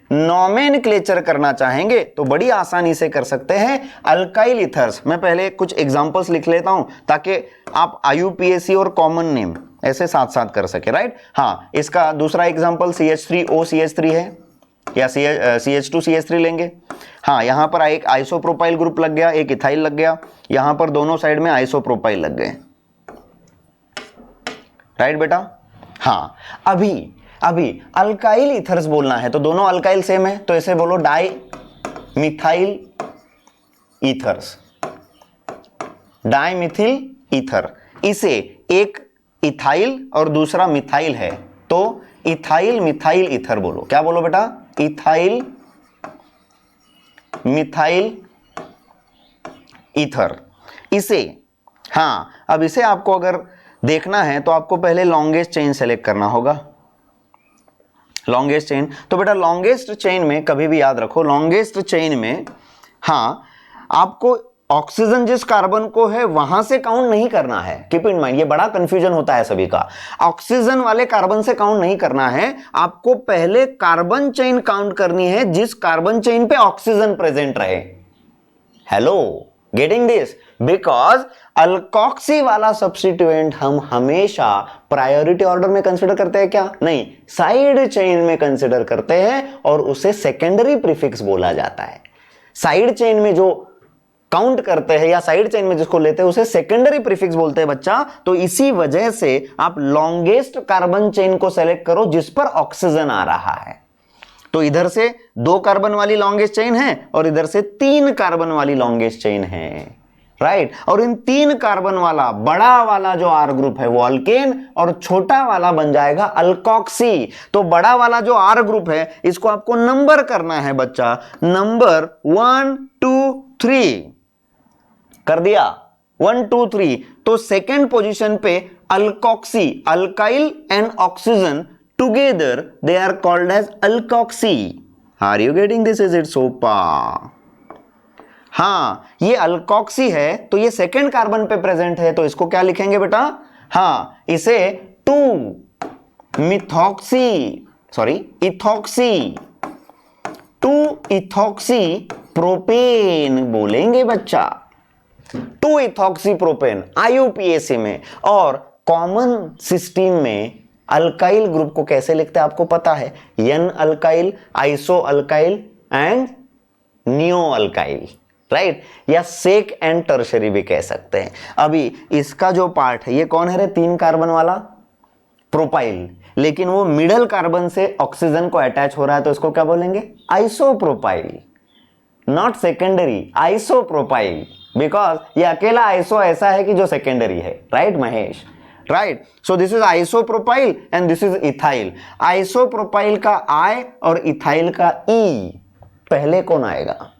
नॉमेनक्लेचर करना चाहेंगे तो बड़ी आसानी से कर सकते हैं, अल्काइल इथर्स। मैं पहले कुछ एग्जांपल्स लिख लेता हूं ताकि आप IUPAC और कॉमन नेम ऐसे साथ साथ कर सके, राइट। हाँ, इसका दूसरा एग्जांपल CH3OCH3 है, या CH2CH3 लेंगे। हाँ, यहां पर एक आइसोप्रोपाइल ग्रुप लग गया, एक इथाइल लग गया, यहां पर दोनों साइड में आइसोप्रोपाइल लग गए, राइट बेटा। हाँ, अभी अल्काइल इथर्स बोलना है तो दोनों अल्काइल सेम है, तो ऐसे बोलो डाई मिथाइल ईथर्स, डाइमिथिल ईथर। इसे एक इथाइल और दूसरा मिथाइल है तो इथाइल मिथाइल ईथर बोलो। क्या बोलो बेटा? Ethyl methyl ether. इसे, हाँ, अब इसे आपको अगर देखना है तो आपको पहले लॉन्गेस्ट चेन सेलेक्ट करना होगा। लॉन्गेस्ट चेन, तो बेटा लॉन्गेस्ट चेन में कभी भी याद रखो, लॉन्गेस्ट चेन में हाँ आपको ऑक्सीजन जिस कार्बन को है वहां से काउंट नहीं करना है। कीप इन माइंड, ये बड़ा कंफ्यूजन होता है सभी का। ऑक्सीजन वाले कार्बन से काउंट नहीं करना है, आपको पहले कार्बन चेन काउंट करनी है जिस कार्बन चेन पे ऑक्सीजन प्रेजेंट रहे। Hello, getting this? Because alkoxy वाला सब्स्टिट्यूएंट हम हमेशा प्रायोरिटी ऑर्डर में कंसिडर करते हैं क्या? नहीं, साइड चेन में कंसिडर करते हैं और उसे सेकेंडरी प्रीफिक्स बोला जाता है। साइड चेन में जो काउंट करते हैं या साइड चेन में जिसको लेते हैं उसे सेकेंडरी प्रीफिक्स बोलते हैं बच्चा। तो इसी वजह से आप लॉन्गेस्ट कार्बन चेन को सेलेक्ट करो जिस पर ऑक्सीजन आ रहा है। तो इधर से 2 कार्बन वाली लॉन्गेस्ट चेन है और इधर से 3 कार्बन वाली लॉन्गेस्ट चेन है, राइट। और इन 3 कार्बन वाला बड़ा वाला जो R ग्रुप है वो अल्केन और छोटा वाला बन जाएगा अल्कोक्सी। तो बड़ा वाला जो R ग्रुप है इसको आपको नंबर करना है बच्चा, नंबर 1 2 3 कर दिया, 1 2 3। तो सेकेंड पोजीशन पे alkoxy, alkyl and oxygen together they are called as alkoxy. Are you getting this? Is it sopa? हाँ, ये अल्कोक्सी है तो ये सेकेंड कार्बन पे प्रेजेंट है, तो इसको क्या लिखेंगे बेटा? हाँ, इसे 2 methoxy, sorry ethoxy, 2 ethoxy propane बोलेंगे बच्चा। 2 इथॉक्सी प्रोपेन IUPAC में। और कॉमन सिस्टीम में अल्काइल ग्रुप को कैसे लिखते हैं आपको पता है? N alkyl, iso alkyl and neo alkyl, right. या सेक एंड टर्शरी भी कह सकते हैं। अभी इसका जो पार्ट है ये कौन है रे? 3 कार्बन वाला प्रोपाइल, लेकिन वो मिडल कार्बन से ऑक्सीजन को अटैच हो रहा है तो इसको क्या बोलेंगे? Isopropyl, not secondary, isopropyl. Because ये अकेला आइसो ऐसा है कि जो सेकेंडरी है, right Mahesh? Right. So this is isopropyl and this is ethyl. Isopropyl का I और इथाइल का E, पहले कौन आएगा?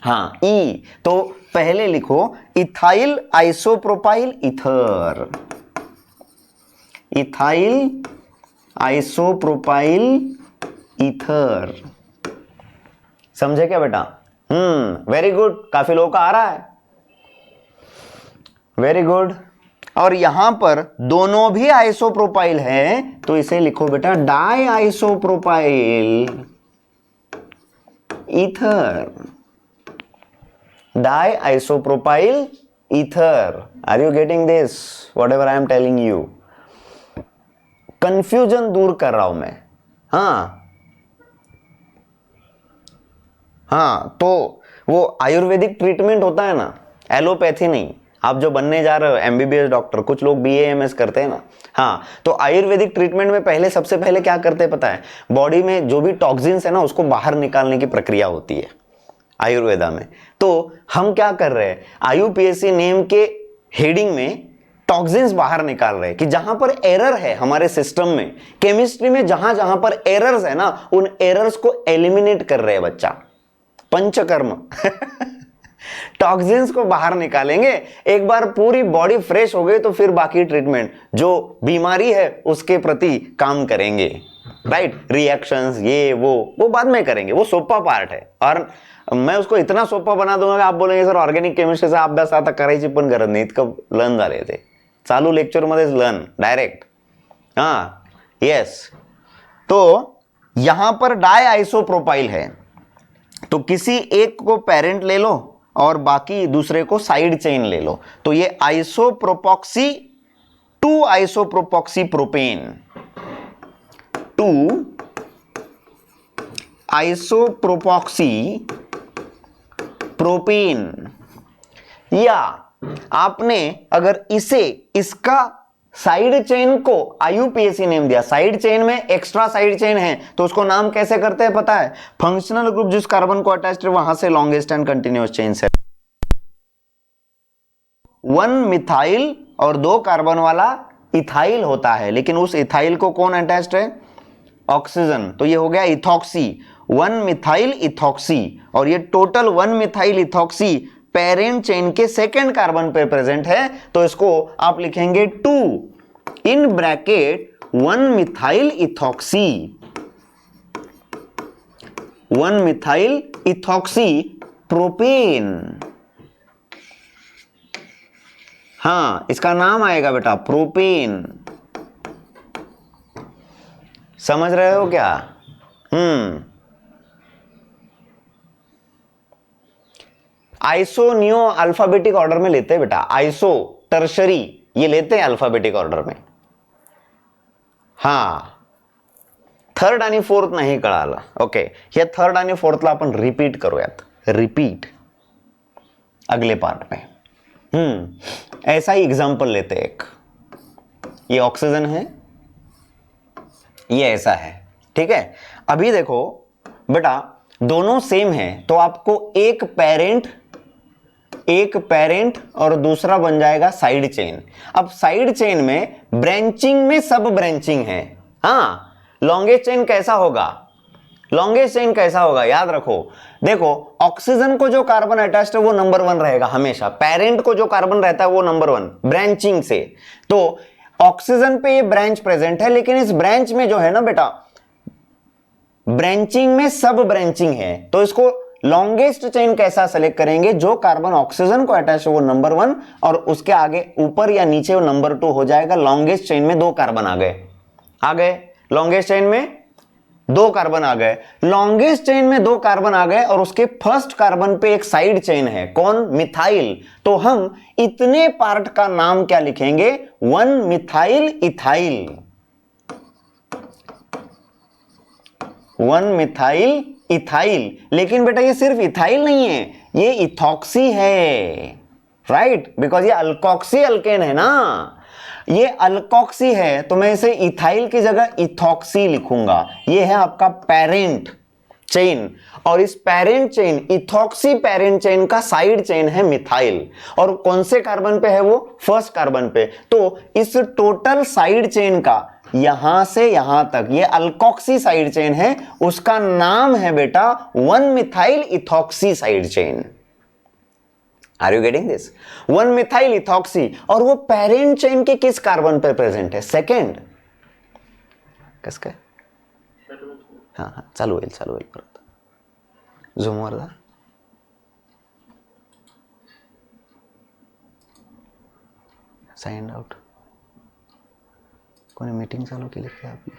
हाँ, E। तो पहले लिखो ethyl isopropyl ether, ethyl isopropyl ether. समझे क्या बेटा? वेरी गुड, काफी लोगों का आ रहा है, वेरी गुड। और यहां पर दोनों भी आइसोप्रोपाइल है तो इसे लिखो बेटा di isopropyl ether, di isopropyl ether. Are you getting this? Whatever I am telling you, confusion दूर कर रहा हूं मैं। हाँ, तो वो आयुर्वेदिक ट्रीटमेंट होता है ना, एलोपैथी नहीं। आप जो बनने जा रहे हो MBBS डॉक्टर, कुछ लोग BAMS करते हैं ना। हाँ, तो आयुर्वेदिक ट्रीटमेंट में पहले सबसे पहले क्या करते हैं पता है? बॉडी में जो भी टॉक्सिन्स है ना उसको बाहर निकालने की प्रक्रिया होती है आयुर्वेदा में। तो हम क्या कर रहे हैं? IUPAC नेम के हेडिंग में टॉक्सिन्स बाहर निकाल रहे हैं कि जहां पर एरर है हमारे सिस्टम में, केमिस्ट्री में जहां जहां पर एरर्स है ना उन एरर्स को एलिमिनेट कर रहे हैं बच्चा, पंचकर्म। टॉक्सिन्स को बाहर निकालेंगे। एक बार पूरी बॉडी फ्रेश हो गई तो फिर बाकी ट्रीटमेंट जो बीमारी है उसके प्रति काम करेंगे, राइट। रिएक्शंस ये वो बाद में करेंगे, वो सोपा पार्ट है। और मैं उसको इतना सोपा बना दूंगा कि आप बोलेंगे सर ऑर्गेनिक केमिस्ट्रीचा अभ्यास आता करायची पण गरज नाही, इतकं लर्न झाले ते, चालू लेक्चर मध्येच लर्न डायरेक्ट। हाँ, येस। तो यहां पर डाई आइसोप्रोपाइल है, तो किसी एक को पेरेंट ले लो और बाकी दूसरे को साइड चेन ले लो, तो ये आइसोप्रोपॉक्सी 2 आइसोप्रोपॉक्सी प्रोपेन, 2 आइसोप्रोपॉक्सी प्रोपेन। या आपने अगर इसे इसका साइड चेन को आईयूपीएसी नेम दिया, साइड चेन में एक्स्ट्रा साइड चेन है तो उसको नाम कैसे करते हैं पता है? फंक्शनल ग्रुप जिस कार्बन को अटैच्ड है वहां से लॉन्गेस्ट एंड कंटिन्यूअस चेन से 1 मिथाइल और 2 कार्बन वाला इथाइल होता है, लेकिन उस इथाइल को कौन अटैच्ड है? ऑक्सीजन। तो ये हो गया इथॉक्सी, 1 मिथाइल इथॉक्सी, और ये total 1 methyl ethoxy parent chain के सेकेंड कार्बन पे प्रेजेंट है, तो इसको आप लिखेंगे 2 in bracket 1 methyl ethoxy, 1 methyl ethoxy propane. हाँ, इसका नाम आएगा बेटा प्रोपेन। समझ रहे हो क्या? आइसो नियो अल्फाबेटिक ऑर्डर में लेते हैं बेटा, आइसो टर्शरी ये लेते हैं अल्फाबेटिक ऑर्डर में। हाँ, थर्ड आणि फोर्थ नाही कळालं, ओके। हे थर्ड आणि फोर्थला आपण रिपीट करूयात, रिपीट अगले पार्ट में। ऐसा ही एग्जांपल लेते हैं एक, ये ऑक्सीजन है, ये ऐसा है, ठीक है। अभी देखो बेटा दोनों सेम है, तो आपको एक पेरेंट और दूसरा बन जाएगा साइड चेन। अब साइड चेन में ब्रांचिंग में सब ब्रांचिंग है। हाँ, लॉन्गेस्ट चेन कैसा होगा? लॉन्गेस्ट चेन कैसा होगा याद रखो, देखो ऑक्सीजन को जो कार्बन अटैच्ड है वो नंबर 1 रहेगा हमेशा, पेरेंट को जो कार्बन रहता है वो नंबर 1 ब्रांचिंग से। तो ऑक्सीजन पे ये ब्रांच प्रेजेंट है, लेकिन इस ब्रांच में जो है ना बेटा, ब्रांचिंग में सब ब्रांचिंग है, तो इसको लॉन्गेस्ट चेन कैसा सेलेक्ट करेंगे? जो कार्बन ऑक्सीजन को अटैच है वो नंबर 1 और उसके आगे ऊपर या नीचे वो नंबर 2 हो जाएगा। लॉन्गेस्ट चेन में 2 कार्बन आ गए, लॉन्गेस्ट चेन में 2 कार्बन आ गए, लॉन्गेस्ट चेन में 2 कार्बन आ गए, और उसके फर्स्ट कार्बन पे एक साइड चेन है, कौन? मिथाइल। तो हम इतने पार्ट का नाम क्या लिखेंगे? 1 मिथाइल इथाइल, 1 मिथाइल इथाइल। लेकिन बेटा ये सिर्फ इथाइल नहीं है, ये इथॉक्सी है, राइट? बिकॉज ये अल्कोक्सी अल्केन है ना, ये अल्कोक्सी है, तो मैं इसे इथाइल की जगह इथॉक्सी लिखूंगा। ये है आपका पेरेंट चेन, और इस parent chain, ethoxy parent chain का साइड चेन है मिथाइल, और कौन से कार्बन पे है वो? फर्स्ट कार्बन पे। तो इस टोटल साइड चेन का यहां से यहां तक ये अल्कोक्सी साइड चेन है, उसका नाम है बेटा 1 methyl ethoxy side chain. Are you getting this? 1 methyl ethoxy, और वो पेरेंट चेन के किस कार्बन पे प्रेजेंट है? सेकेंड। कसं काय? हाँ हाँ, चालू होईल परत, झूमवर जा। साइंड आउट, कोणी मीटिंग चालू केली का आपली?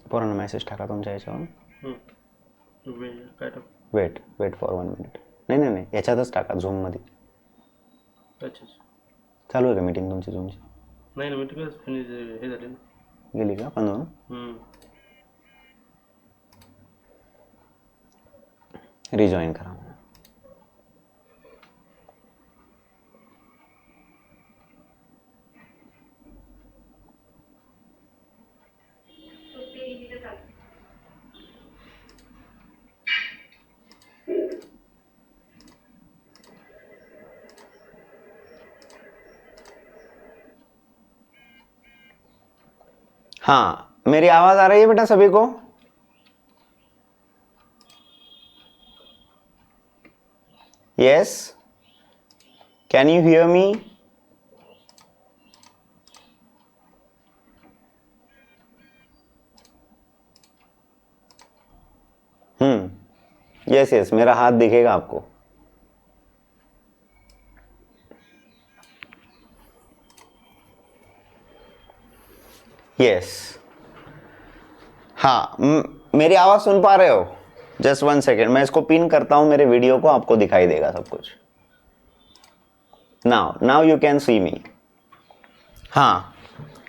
पोरांना मेसेज टाका तुमच्या याच्यावर, वेट फॉर 1 मिनिट। नाही, याच्यातच टाका, झूम मध्ये। चालू आहे का मीटिंग तुमची? झूमची नाही ना, मीटिंग फिनिश हे झाली ना, गेली का बंद होऊन? रिजॉइन करा। हाँ, मेरी आवाज आ रही है बेटा सभी को? Yes, can you hear me? Yes yes, मेरा हाथ दिखेगा आपको। यस, हाँ, मेरी आवाज सुन पा रहे हो? जस्ट 1 सेकेंड, मैं इसको पिन करता हूं मेरे वीडियो को, आपको दिखाई देगा सब कुछ। नाउ यू कैन सी मी। हाँ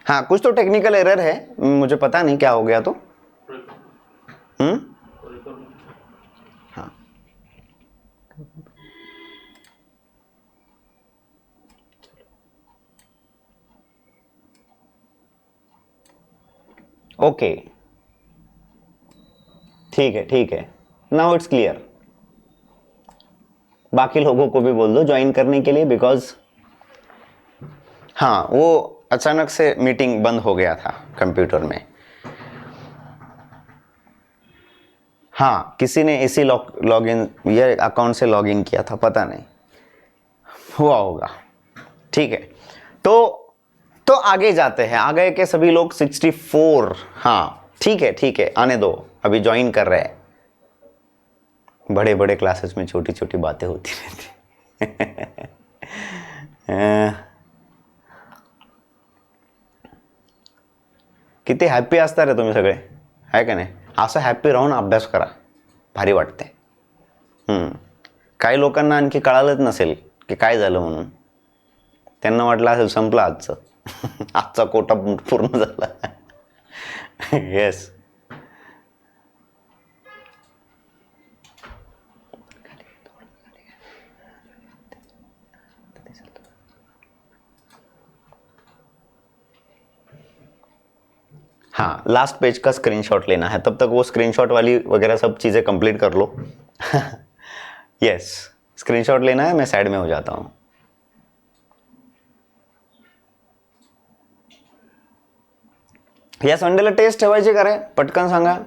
हाँ, कुछ तो टेक्निकल एरर है, मुझे पता नहीं क्या हो गया तो। हाँ, ओके, ठीक है, नाउ इट्स क्लियर। बाकी लोगों को भी बोल दो ज्वाइन करने के लिए, बिकॉज हाँ, वो अचानक से मीटिंग बंद हो गया था कंप्यूटर में। हाँ, किसी ने इसी लॉगिन या अकाउंट से लॉगिन किया था, पता नहीं हुआ होगा। ठीक है, तो आगे जाते हैं। आगे के सभी लोग 64। हाँ ठीक है, आने दो, अभी ज्वाइन कर रहे हैं। बड़े बड़े क्लासेस में छोटी छोटी बातें होती रहती। किती हॅप्पी असता रे तुम्ही सगळे, आहे का नाही? असं हॅप्पी राहून अभ्यास करा, भारी वाटते। काही लोकांना आणखी कळालंच नसेल की काय झालं म्हणून, त्यांना वाटलं असेल संपलं आजचं। आजचा कोटा पूर्ण झाला। येस, हाँ, लास्ट पेज का स्क्रीनशॉट लेना है, तब तक वो स्क्रीनशॉट वाली वगैरह सब चीज़ें कंप्लीट कर लो। यस, स्क्रीनशॉट लेना है, मैं साइड में हो जाता हूँ। या संडेला टेस्ट ठेवायची का रे? पटकन सांगा।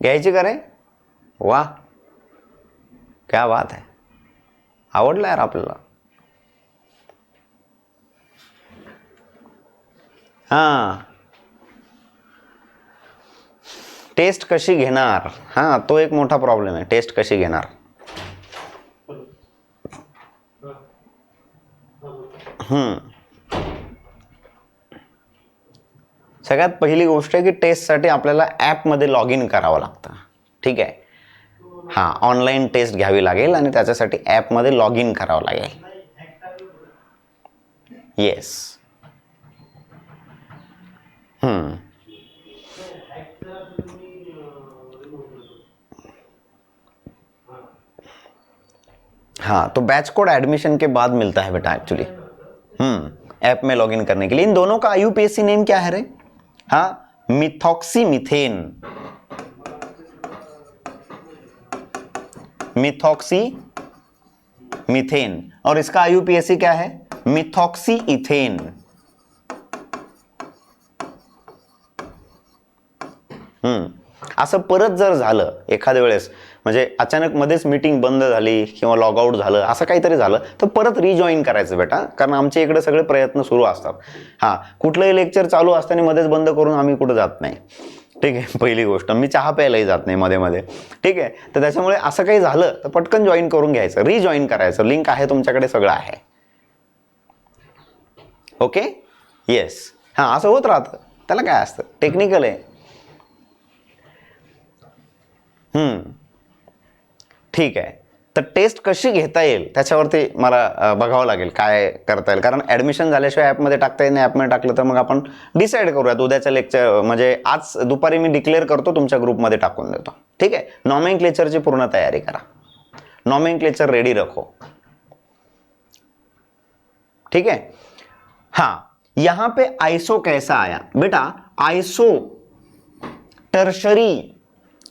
घ्यायची का रे? वाह, क्या बात है, आवडलं यार आपल्याला। हां, टेस्ट कशी घेणार? हां, तो एक मोठा प्रॉब्लेम आहे, टेस्ट कशी घेणार। सगळ्यात पहिली गोष्ट आहे की टेस्टसाठी आपल्याला ॲपमध्ये लॉग इन करावं लागतं। ठीक आहे, हां, ऑनलाईन टेस्ट घ्यावी लागेल आणि त्याच्यासाठी ॲपमध्ये लॉग इन करावं लागेल। येस, हाँ, तो बैच कोड एडमिशन के बाद मिलता है बेटा एक्चुअली। ऐप में लॉगिन करने के लिए। इन दोनों का आईयूपीएसी नेम क्या है रे? हाँ, मिथॉक्सीमीथेन। मिथॉक्सीमीथेन, और इसका आईयूपीएसी क्या है? Methoxy ethane. असं परत जर झालं एखाद्या वेळेस, म्हणजे अचानक मध्येच मीटिंग बंद झाली किंवा लॉग आउट झालं, असं काहीतरी झालं, तर परत रिजॉईन करायचं बेटा, कारण आमच्या इकडे सगळे प्रयत्न सुरू असतात। हां, कुठलंही लेक्चर चालू असताना मध्येच बंद करून आम्ही कुठं जात नाही। ठीक आहे, पहिली गोष्ट, मी चहा प्यायलाही जात नाही मध्ये मध्ये। ठीक आहे, तर त्याच्यामुळे असं काही झालं तर पटकन जॉईन करून घ्यायचं, रिजॉईन करायचं, लिंक आहे तुमच्याकडे, सगळं आहे। ओके, येस, हां, असं होत राहतं, त्याला काय असतं, टेक्निकल आहे। ठीक आहे, तर टेस्ट कशी घेता येईल त्याच्यावरती मला बघावं लागेल काय करता येईल, कारण ॲडमिशन झाल्याशिवाय ॲपमध्ये टाकता येईल नाही। ॲपमध्ये टाकलं तर मग आपण डिसाईड करूयात उद्याच्या लेक्चर, म्हणजे आज दुपारी मी डिक्लेअर करतो, तुमच्या ग्रुपमध्ये टाकून देतो। ठीक आहे, नॉमेनक्लेचरची पूर्ण तयारी करा, नॉमेनक्लेचर रेडी रखो। ठीक है, हाँ, यहां पे आइसो कैसा आया बेटा? आइसो टर्शरी,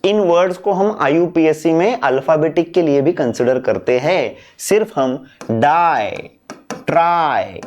इन वर्ड्स को हम आईयूपीएससी में अल्फाबेटिक के लिए भी कंसिडर करते हैं। सिर्फ हम डाई, ट्राई,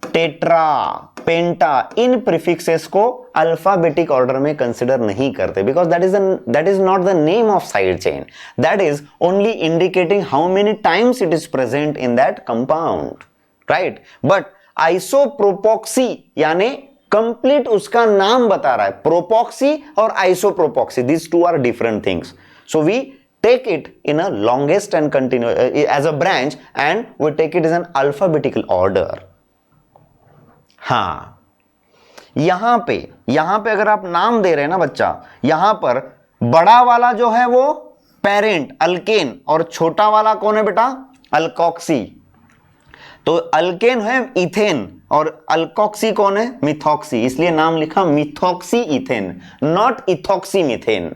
टेट्रा, पेंटा, इन प्रीफिक्सेस को अल्फाबेटिक ऑर्डर में कंसिडर नहीं करते, because that is not the name of side chain, that is only indicating how many times it is present in that compound, right? But isopropoxy यानी complete उसका नाम बता रहा है, प्रोपोक्सी और isopropoxy, this two are different things. So we take it in a longest and continuous as a branch and we take it as an alphabetical order. हाँ, यहां पे अगर आप नाम दे रहे हैं ना बच्चा, यहां पर बड़ा वाला जो है वो पेरेंट अल्केन और छोटा वाला कौन है बेटा, अल्कोक्सी. तो अल्केन है इथेन और अल्कोक्सी कौन है, मिथॉक्सी, इसलिए नाम लिखा methoxy ethane, not ethoxy methane.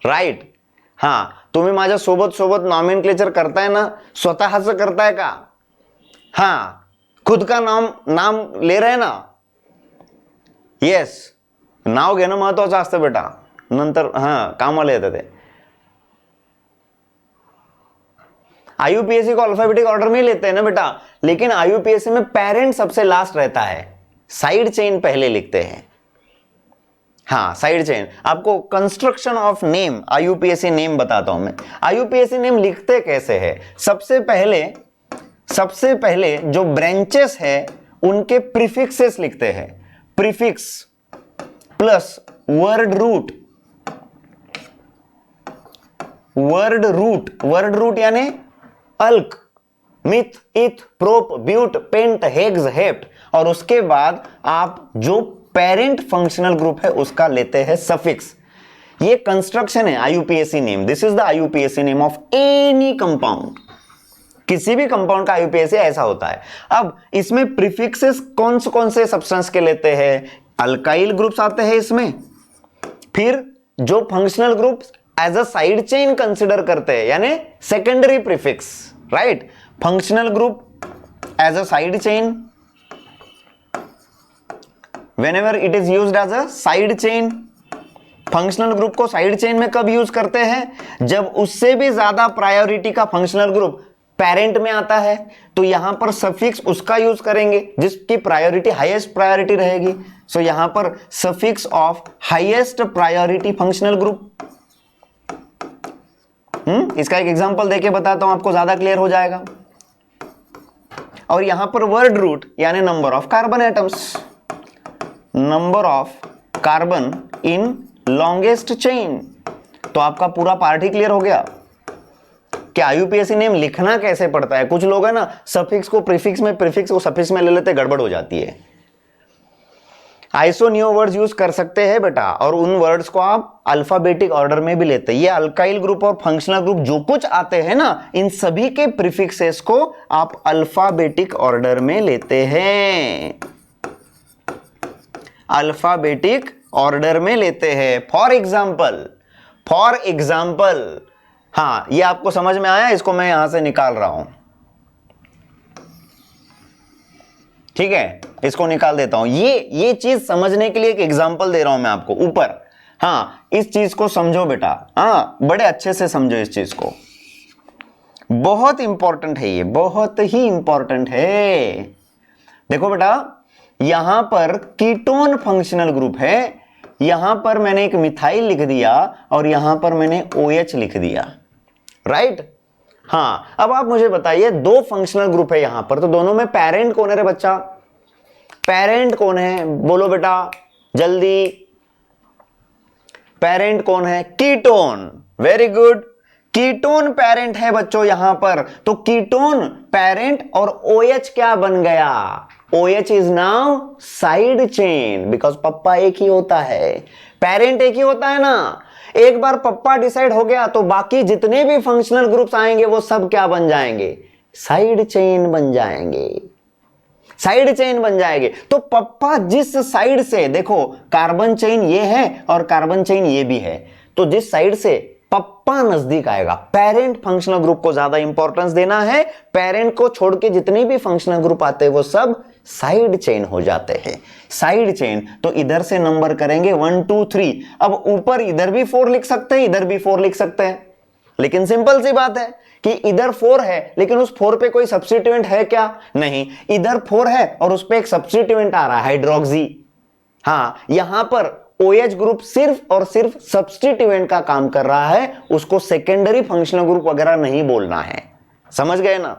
Right. हाँ, तुम्ही माझ्या सोबत सोबत नॉमेनक्लेचर करताय ना, स्वतःच करताय का. हाँ, खुद का नाम ले रहे ना. येस, नाव घेणं महत्वाचं असतं बेटा, नंतर हाँ कामाला येतं ते. आईयूपीएससी को अल्फाबेटिक ऑर्डर में लेते हैं ना बेटा, लेकिन आईयूपीएससी में पेरेंट सबसे लास्ट रहता है, साइड चेन पहले लिखते हैं. हाँ, साइड चेन. आपको कंस्ट्रक्शन ऑफ नेम, आईयूपीएससी नेम बताता हूं मैं. आईयूपीएससी नेम लिखते कैसे है, सबसे पहले जो ब्रांचेस है उनके प्रीफिक्सेस लिखते हैं. Prefix plus word root. Word root यानी alk, meth, eth, prop, but, pent, hex, hept, और उसके बाद आप जो पेरेंट फंक्शनल ग्रुप है उसका लेते हैं सफिक्स. ये कंस्ट्रक्शन है आईयूपीएससी name. This is the आईयूपीएससी name of any compound. किसी भी कंपाउंड का आईयूपीएससी ऐसा होता है. अब इसमें प्रीफिक्सेस कौन से सब्सटेंस के लेते हैं, अल्काइल ग्रुप्स आते हैं इसमें. फिर जो functional group as a side chain consider करते हैं यानी secondary prefix. Right. Functional group as a side chain, whenever it is used as a side chain. Functional group को साइड चेन में कब यूज करते हैं, जब उससे भी ज्यादा प्रायोरिटी का फंक्शनल ग्रुप पेरेंट में आता है, तो यहां पर सफिक्स उसका यूज करेंगे जिसकी प्रायोरिटी हाईएस्ट प्रायोरिटी रहेगी. सो यहां पर suffix of highest priority functional group. इसका एक एग्जांपल देके बताता हूं, आपको ज्यादा क्लियर हो जाएगा. और यहां पर वर्ड रूट यानी number of carbon atoms, number of carbon in longest chain. तो आपका पूरा पार्ट ही क्लियर हो गया कि आईयूपीएससी नेम लिखना कैसे पड़ता है. कुछ लोग है ना सफिक्स को प्रीफिक्स में, प्रीफिक्स को सफिक्स में ले लेते, गड़बड़ हो जाती है. आइसोनियो वर्ड्स यूज कर सकते हैं बेटा, और उन वर्ड्स को आप अल्फाबेटिक ऑर्डर में भी लेते हैं. ये अल्काइल ग्रुप और फंक्शनल ग्रुप जो कुछ आते हैं ना, इन सभी के प्रीफिक्सेस को आप अल्फाबेटिक ऑर्डर में लेते हैं, अल्फाबेटिक ऑर्डर में लेते हैं. फॉर एग्जाम्पल, हाँ ये आपको समझ में आया, इसको मैं यहां से निकाल रहा हूं. ठीक है, इसको निकाल देता हूं. ये चीज समझने के लिए एक एग्जाम्पल दे रहा हूं मैं आपको ऊपर. हाँ, इस चीज को समझो बेटा, हाँ बड़े अच्छे से समझो इस चीज को, बहुत इंपॉर्टेंट है, ये बहुत ही इंपॉर्टेंट है. देखो बेटा, यहां पर कीटोन फंक्शनल ग्रुप है, यहां पर मैंने एक मिथाइल लिख दिया और यहां पर मैंने OH लिख दिया. राइट. हाँ, अब आप मुझे बताइए, दो फंक्शनल ग्रुप है यहां पर, तो दोनों में पेरेंट कौन है रे बच्चा, पेरेंट कौन है, बोलो बेटा जल्दी. पेरेंट कौन है, ketone. Very good, ketone parent है बच्चों यहां पर. तो कीटोन पेरेंट और OH क्या बन गया, OH is now side chain, because पप्पा एक ही होता है, पेरेंट एक ही होता है ना. एक बार पप्पा डिसाइड हो गया तो बाकी जितने भी फंक्शनल ग्रुप्स आएंगे वो सब क्या बन जाएंगे, साइड चेन बन जाएंगे, साइड चेन बन जाएंगे. तो पप्पा जिस साइड से, देखो कार्बन चेन ये है और कार्बन चेन ये भी है, तो जिस साइड से पप्पा नजदीक आएगा, पेरेंट फंक्शनल ग्रुप को ज्यादा इंपॉर्टेंस देना है. पेरेंट को छोड़ के जितने भी फंक्शनल ग्रुप आते हैं वो सब साइड चेन हो जाते हैं, साइड चेन. तो इधर से नंबर करेंगे 1 2 3. अब ऊपर इधर भी 4 लिख सकते हैं, इधर भी 4 लिख सकते हैं, लेकिन सिंपल सी बात है कि इधर 4 है लेकिन उस 4 पे कोई सब्स्टिट्यूएंट है क्या, नहीं. इधर 4 है और उस पे एक सब्स्टिट्यूएंट आ रहा है, हाइड्रोक्सी. हाँ, यहां पर OH ग्रुप सिर्फ और सिर्फ सब्स्टिट्यूएंट का काम कर रहा है, उसको सेकेंडरी फंक्शनल ग्रुप वगैरह नहीं बोलना है. समझ गए ना.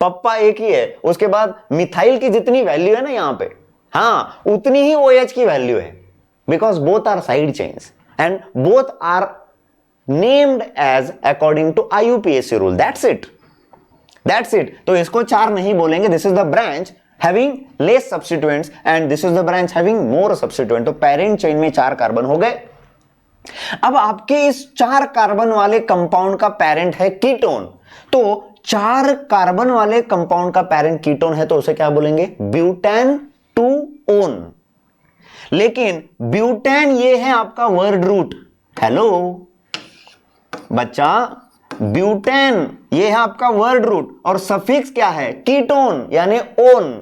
पप्पा एक ही है, उसके बाद मिथाइल की जितनी वैल्यू है ना यहां पे, हाँ उतनी ही OH की वैल्यू है, because both are side chains and both are named as according to IUPAC rule. That's it, that's it. तो इसको 4 नहीं बोलेंगे, this is the branch having less substituents and this is the branch having more substituent. तो parent chain में 4 carbon हो गए। अब आपके इस 4 कार्बन वाले कंपाउंड का पेरेंट है कीटोन, तो 4 कार्बन वाले कंपाउंड का पेरेंट कीटोन है तो उसे क्या बोलेंगे? ब्यूटेन 2-ओन। लेकिन ब्यूटेन ये है आपका वर्ड रूट। हेलो बच्चा, ब्यूटेन ये है आपका वर्ड रूट और सफिक्स क्या है? कीटोन यानी ओन,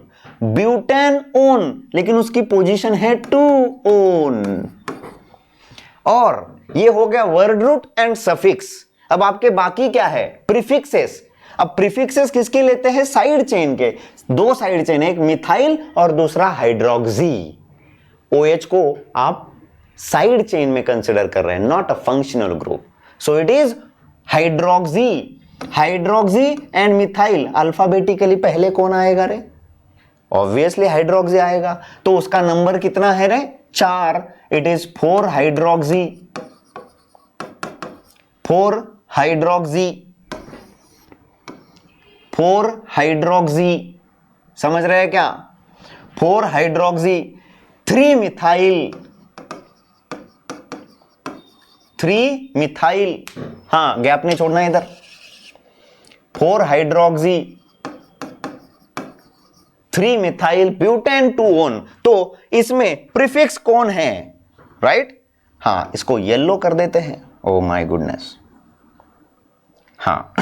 ब्यूटेन ओन, लेकिन उसकी पोजीशन है 2-ओन। और ये हो गया वर्ड रूट एंड सफिक्स। अब आपके बाकी क्या है? प्रीफिक्सेस। अब प्रीफिक्सेस किसके लेते हैं? साइड चेन के। 2 साइड चेन, एक मिथाइल और दूसरा हाइड्रोक्सी। OH को आप साइड चेन में कंसिडर कर रहे हैं, not a functional group. So it is hydroxy. Hydroxy and methyl alphabetically पहले कौन आएगा रे? ऑब्वियसली हाइड्रोक्सी आएगा। तो उसका नंबर कितना है रे? 4। It is 4 hydroxy, 4 hydroxy, 4 hydroxy. समझ रहे हैं क्या? 4 हाइड्रोक्सी, 3 मिथाइल, 3 मिथाइल, हाँ गैप नहीं छोड़ना है इधर। 4 हाइड्रोक्सी, 3 मिथाइल ब्यूटेन 2-ओन। तो इसमें प्रीफिक्स कौन है? राइट? हाँ, इसको येलो कर देते हैं। Oh my goodness. हाँ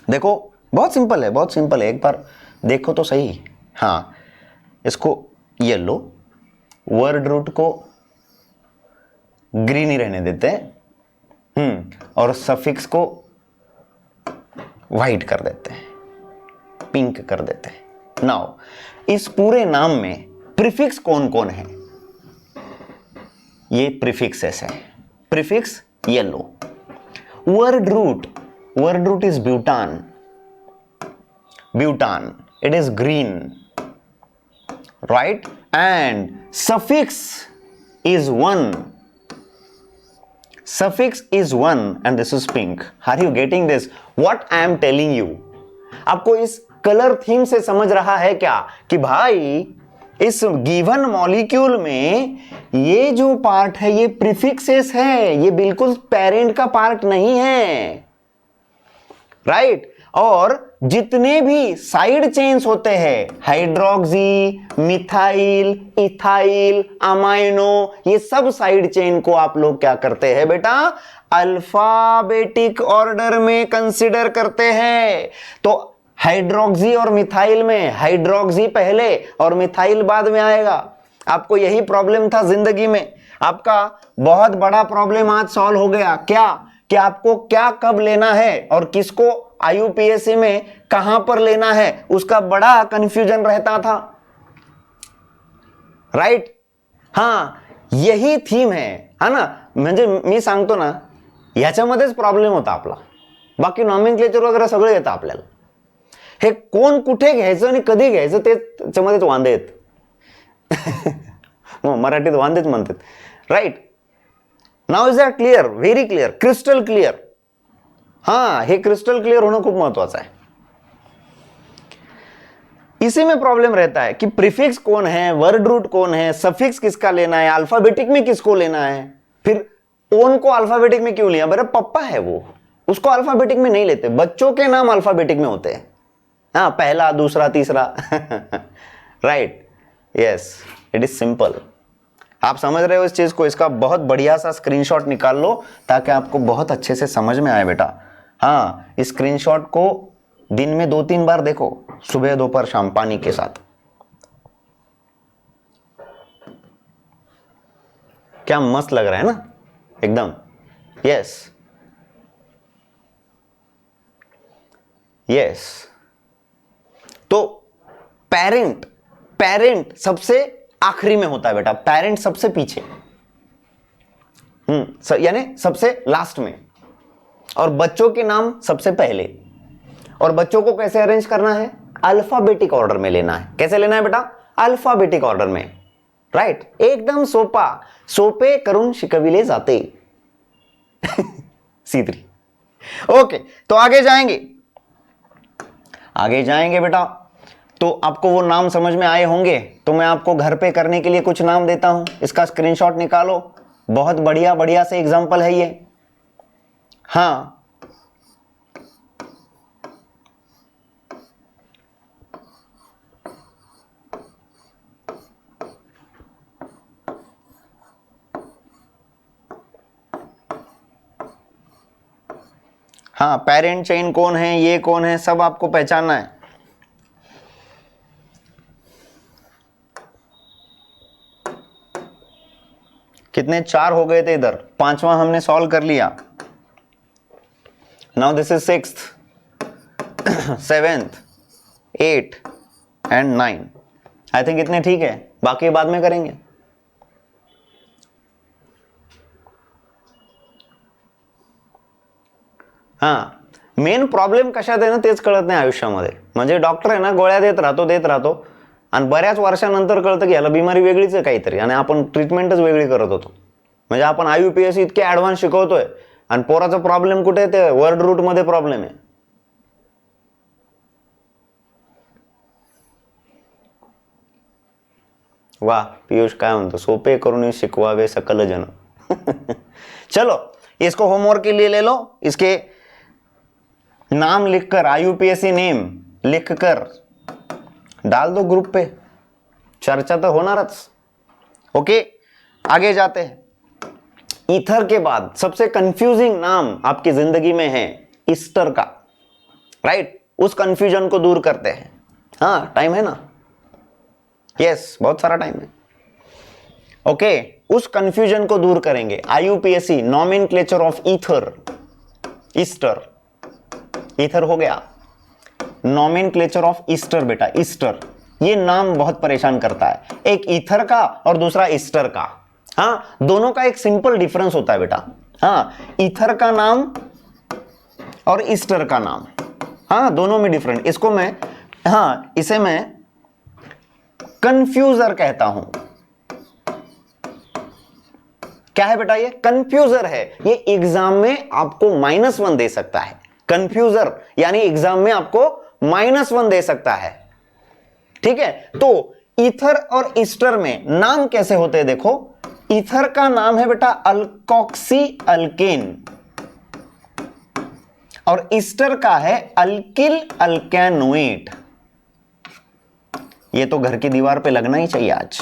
देखो बहुत सिंपल है, बहुत सिंपल है, एक बार देखो तो सही। हाँ, इसको येलो, वर्ड रूट को ग्रीन ही रहने देते हैं, और सफिक्स को वाइट कर देते हैं, पिंक कर देते हैं। नाउ इस पूरे नाम में प्रीफिक्स कौन कौन है? ये प्रीफिक्सेस है। Prefix yellow, word root is butane, butane it is green, right? And suffix is 1, suffix is 1 and this is pink. Are you getting this? What I am telling you? आपको इस colour theme से समझ रहा है क्या कि भाई इस गिवन मॉलिक्यूल में ये जो पार्ट है ये प्रीफिक्सेस है, ये बिल्कुल पेरेंट का पार्ट नहीं है, राइट? और जितने भी साइड चेन्स होते हैं, हाइड्रोक्सी, मिथाइल, इथाइल, अमाइनो, ये सब साइड चेन को आप लोग क्या करते हैं बेटा? अल्फाबेटिक ऑर्डर में कंसीडर करते हैं। तो हाइड्रोक्सी और मिथाइल में हाइड्रोक्सी पहले और मिथाइल बाद में आएगा। आपको यही प्रॉब्लम था जिंदगी में, आपका बहुत बड़ा प्रॉब्लम आज सॉल्व हो गया। क्या? कि आपको क्या कब लेना है और किसको IUPAC में कहां पर लेना है, उसका बड़ा कंफ्यूजन रहता था, राइट? हाँ, यही थीम है ना? म्हणजे मी सांगतो ना, ह्याच्यामध्येच प्रॉब्लेम होता आपला, बाकी नॉमेनक्लेचर वगैरे सगळं येतं आपल्याला. हे कोण कुठे घ्यायचं आणि कधी घ्यायचं ते त्याच्यामध्येच वांदे आहेत. मराठीत वांदेच म्हणतात, right? Now is that clear? Very clear, crystal clear. हाँ, हे क्रिस्टल क्लियर होना खूब महत्वाचा है. इसी में प्रॉब्लम रहता है कि प्रीफिक्स कौन है, वर्ड रूट कौन है, सफिक्स किसका लेना है, अल्फाबेटिक में किसको लेना है. फिर ओन को अल्फाबेटिक में क्यों लिया? मेरा पप्पा है वो, उसको अल्फाबेटिक में नहीं लेते. बच्चों के नाम अल्फाबेटिक में होते हैं. हाँ, पहला, दूसरा, तीसरा. Right? Yes, it is simple. आप समझ रहे हो इस चीज को? इसका बहुत बढ़िया सा स्क्रीनशॉट निकाल लो ताकि आपको बहुत अच्छे से समझ में आए बेटा. हाँ, इस स्क्रीनशॉट को दिन में 2-3 बार देखो, सुबह, दोपहर, शाम, पानी के साथ. क्या मस्त लग रहा है ना एकदम. Yes yes. तो पेरेंट सबसे आखिरी में होता है बेटा, पेरेंट सबसे पीछे, यानी सबसे लास्ट में, और बच्चों के नाम सबसे पहले. और बच्चों को कैसे अरेंज करना है, अल्फाबेटिक ऑर्डर में लेना है। कैसे लेना है बेटा, अल्फाबेटिक ऑर्डर में, राइट, एकदम सोपा, सोपे करून शिकविले जाते। C3। ओके, तो आगे जाएंगे बेटा। तो आपको वो नाम समझ में आए होंगे, तो मैं आपको घर पे करने के लिए कुछ नाम देता हूं, इसका स्क्रीनशॉट निकालो। बहुत बढ़िया बढ़िया से एग्जांपल है ये। हाँ, हाँ, पेरेंट चेन कौन है, ये कौन है, सब आपको पहचानना है। कितने, 4 हो गए थे इधर, 5वां हमने सॉल्व कर लिया। Now this is 6th, 7th, 8 and 9। I think इतने ठीक है, बाकी बाद में करेंगे। हाँ, मेन प्रॉब्लेम कशात आहे ना तेच कळत नाही आयुष्यामध्ये. म्हणजे डॉक्टर आहे ना गोळ्या देत राहतो आणि बऱ्याच वर्षानंतर कळतं की याला बिमारी वेगळीच आहे काहीतरी, आणि आपण ट्रीटमेंटच वेगळी करत होतो. म्हणजे आपण IUPAC इतके ऍडव्हान्स शिकवतोय आणि पोराचा प्रॉब्लेम कुठे आहे, ते वर्ड रूट मध्ये प्रॉब्लेम आहे. वाह, पीयूष काय म्हणतो, सोपे करून शिकवावे सकल जन. चलो, इसको होमवर्क के लिए ले लो. इसके नाम लिखकर, IUPAC नेम लिखकर डाल दो ग्रुप पे, चर्चा तो होनारच. ओके, आगे जाते हैं. ईथर के बाद सबसे कंफ्यूजिंग नाम आपकी जिंदगी में है ईस्टर का, राइट. उस कंफ्यूजन को दूर करते हैं. हाँ, टाइम है ना, यस, बहुत सारा टाइम है. ओके, उस कंफ्यूजन को दूर करेंगे. IUPAC nomenclature of ether, Easter, ether हो गया. नॉमेनक्लेचर ऑफ ईस्टर बेटा, ईस्टर, ये नाम बहुत परेशान करता है. एक ईथर का और दूसरा ईस्टर का. हाँ, दोनों का एक सिंपल डिफरेंस होता है बेटा. हाँ, ईथर का नाम और ईस्टर का नाम, हाँ, दोनों में डिफरेंट. इसको मैं, हाँ, इसे मैं कंफ्यूजर कहता हूं. क्या है बेटा, ये कंफ्यूजर है. ये एग्जाम में आपको -1 दे सकता है. कंफ्यूजर यानी एग्जाम में आपको -1 दे सकता है. ठीक है, तो ईथर और ईस्टर में नाम कैसे होते हैं देखो. ईथर का नाम है बेटा अल्कोक्सी अल्केन, और ईस्टर का है अल्किल अल्केनोएट. ये तो घर की दीवार पे लगना ही चाहिए आज.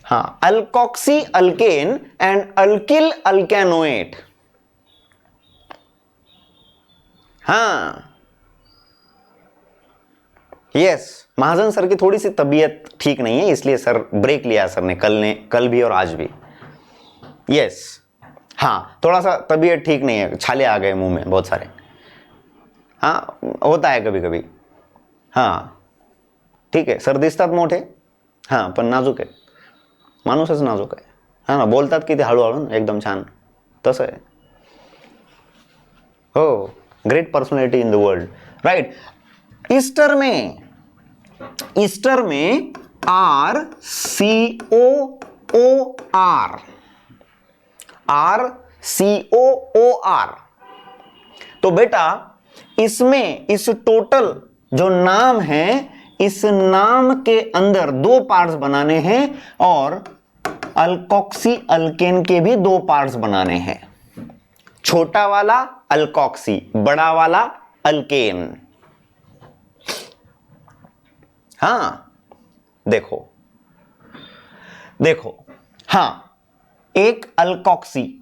हाँ, अल्कोक्सी अल्केन एंड अल्किल अल्केनोएट. हाँ, यस, महाजन सर की थोड़ी सी तबीयत ठीक नहीं है, इसलिए सर ब्रेक लिया सर ने, कल भी और आज भी. यस, हाँ, थोड़ा सा तबीयत ठीक नहीं है, छाले आ गए मुंह में बहुत सारे. हाँ, होता है कभी कभी. हाँ, ठीक आहे, सर दिसतात मोठे, हां, पण नाजूक आहे, माणूसच नाजूक आहे. हां ना, बोलतात किती हळूहळू, एकदम छान, तसं आहे. हो, great personality in the world, right. Easter में RCOOR. तो बेटा इसमें इस टोटल जो नाम है, इस नाम के अंदर 2 पार्ट्स बनाने हैं और अल्कोक्सी अल्केन के भी 2 पार्ट्स बनाने हैं. छोटा वाला अल्कोक्सी, बड़ा वाला अल्केन. हाँ, देखो, हाँ, एक अल्कोक्सी,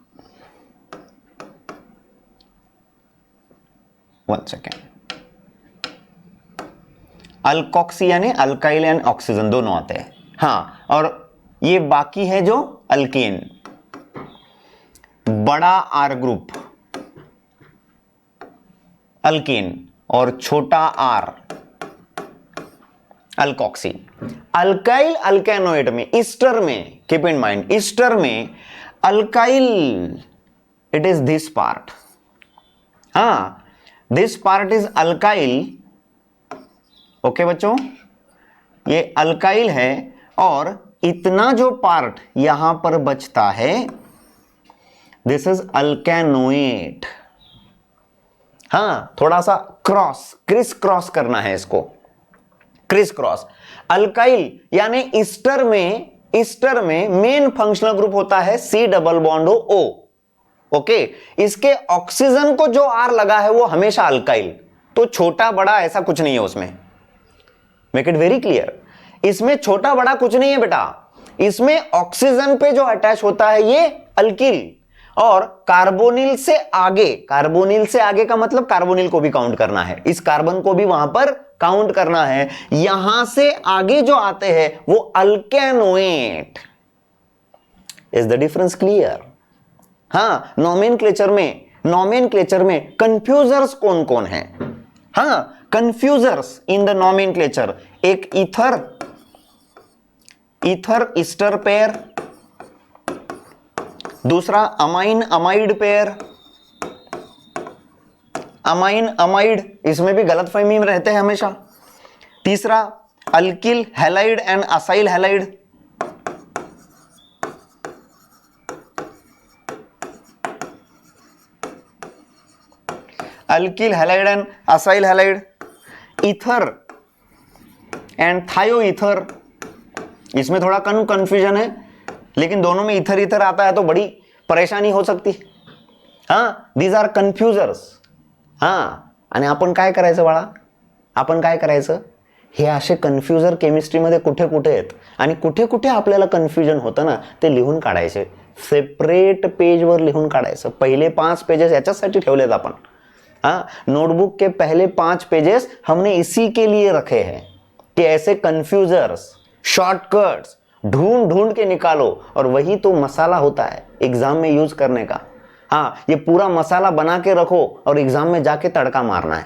1 सेकेंड, अल्कोक्सी यानी अल्काइल एंड ऑक्सीजन दोनों आते हैं. हाँ, और ये बाकी है जो अल्केन, बड़ा R ग्रुप अल्केन और छोटा R अल्कोक्सी. अल्काइल अल्केनोएट में, ईस्टर में, कीप इन माइंड, ईस्टर में alkyl, it is this part. हाँ, this part is alkyl, okay बच्चों, ये अल्काइल है, और इतना जो पार्ट यहां पर बचता है दिस इज अल्केनोएट। हाँ, थोड़ा सा क्रिस क्रॉस करना है इसको, क्रिस क्रॉस। अल्काइल यानी ईस्टर में मेन फंक्शनल ग्रुप होता है C double bond O, okay. इसके ऑक्सीजन को जो R लगा है वो हमेशा अल्काइल, तो छोटा बड़ा ऐसा कुछ नहीं है उसमें, मेक इट वेरी क्लियर। इसमें छोटा बड़ा कुछ नहीं है बेटा, इसमें ऑक्सीजन पे जो अटैच होता है ये अल्किल, और कार्बोनिल से आगे का मतलब कार्बोनिल को भी काउंट करना है, इस कार्बन को भी वहां पर काउंट करना है, यहां से आगे जो आते हैं वो alkanoate. Is the difference clear? हाँ, नॉमेनक्लेचर में कंफ्यूजर्स कौन कौन है? हाँ, कंफ्यूजर्स इन द नॉमेनक्लेचर, एक ईथर ईस्टर पेयर, दूसरा amine amide pair, amine amide, इसमें भी गलतफहमी में रहते हैं हमेशा। तीसरा alkyl halide and acyl halide, alkyl halide and acyl halide, ether and thio ether, इसमें थोड़ा कंफ्यूजन है, लेकिन दोनों में ईथर ईथर आता है तो बड़ी परेशानी हो सकती। हाँ, दीज आर कन्फ्युजर्स। हाँ, आणि आपण काय करायचं बाळा, आपण काय करायचं, हे असे कन्फ्युजर केमिस्ट्रीमध्ये कुठे कुठे आहेत आणि कुठे कुठे आपल्याला कन्फ्युजन होतं ना, ते लिहून काढायचे, सेपरेट पेजवर लिहून काढायचं। पहिले 5 पेजेस याच्यासाठी ठेवलेत आपण। हाँ, नोटबुक के पहले 5 पेजेस हमने इसी के लिए रखे हैं कि ऐसे कन्फ्यूजर्स, शॉर्टकट्स ढूंढ ढूंढ के निकालो, और वही तो मसाला होता है एग्जाम में यूज करने का। हाँ, ये पूरा मसाला बना के रखो और एग्जाम में जाके तड़का मारना है,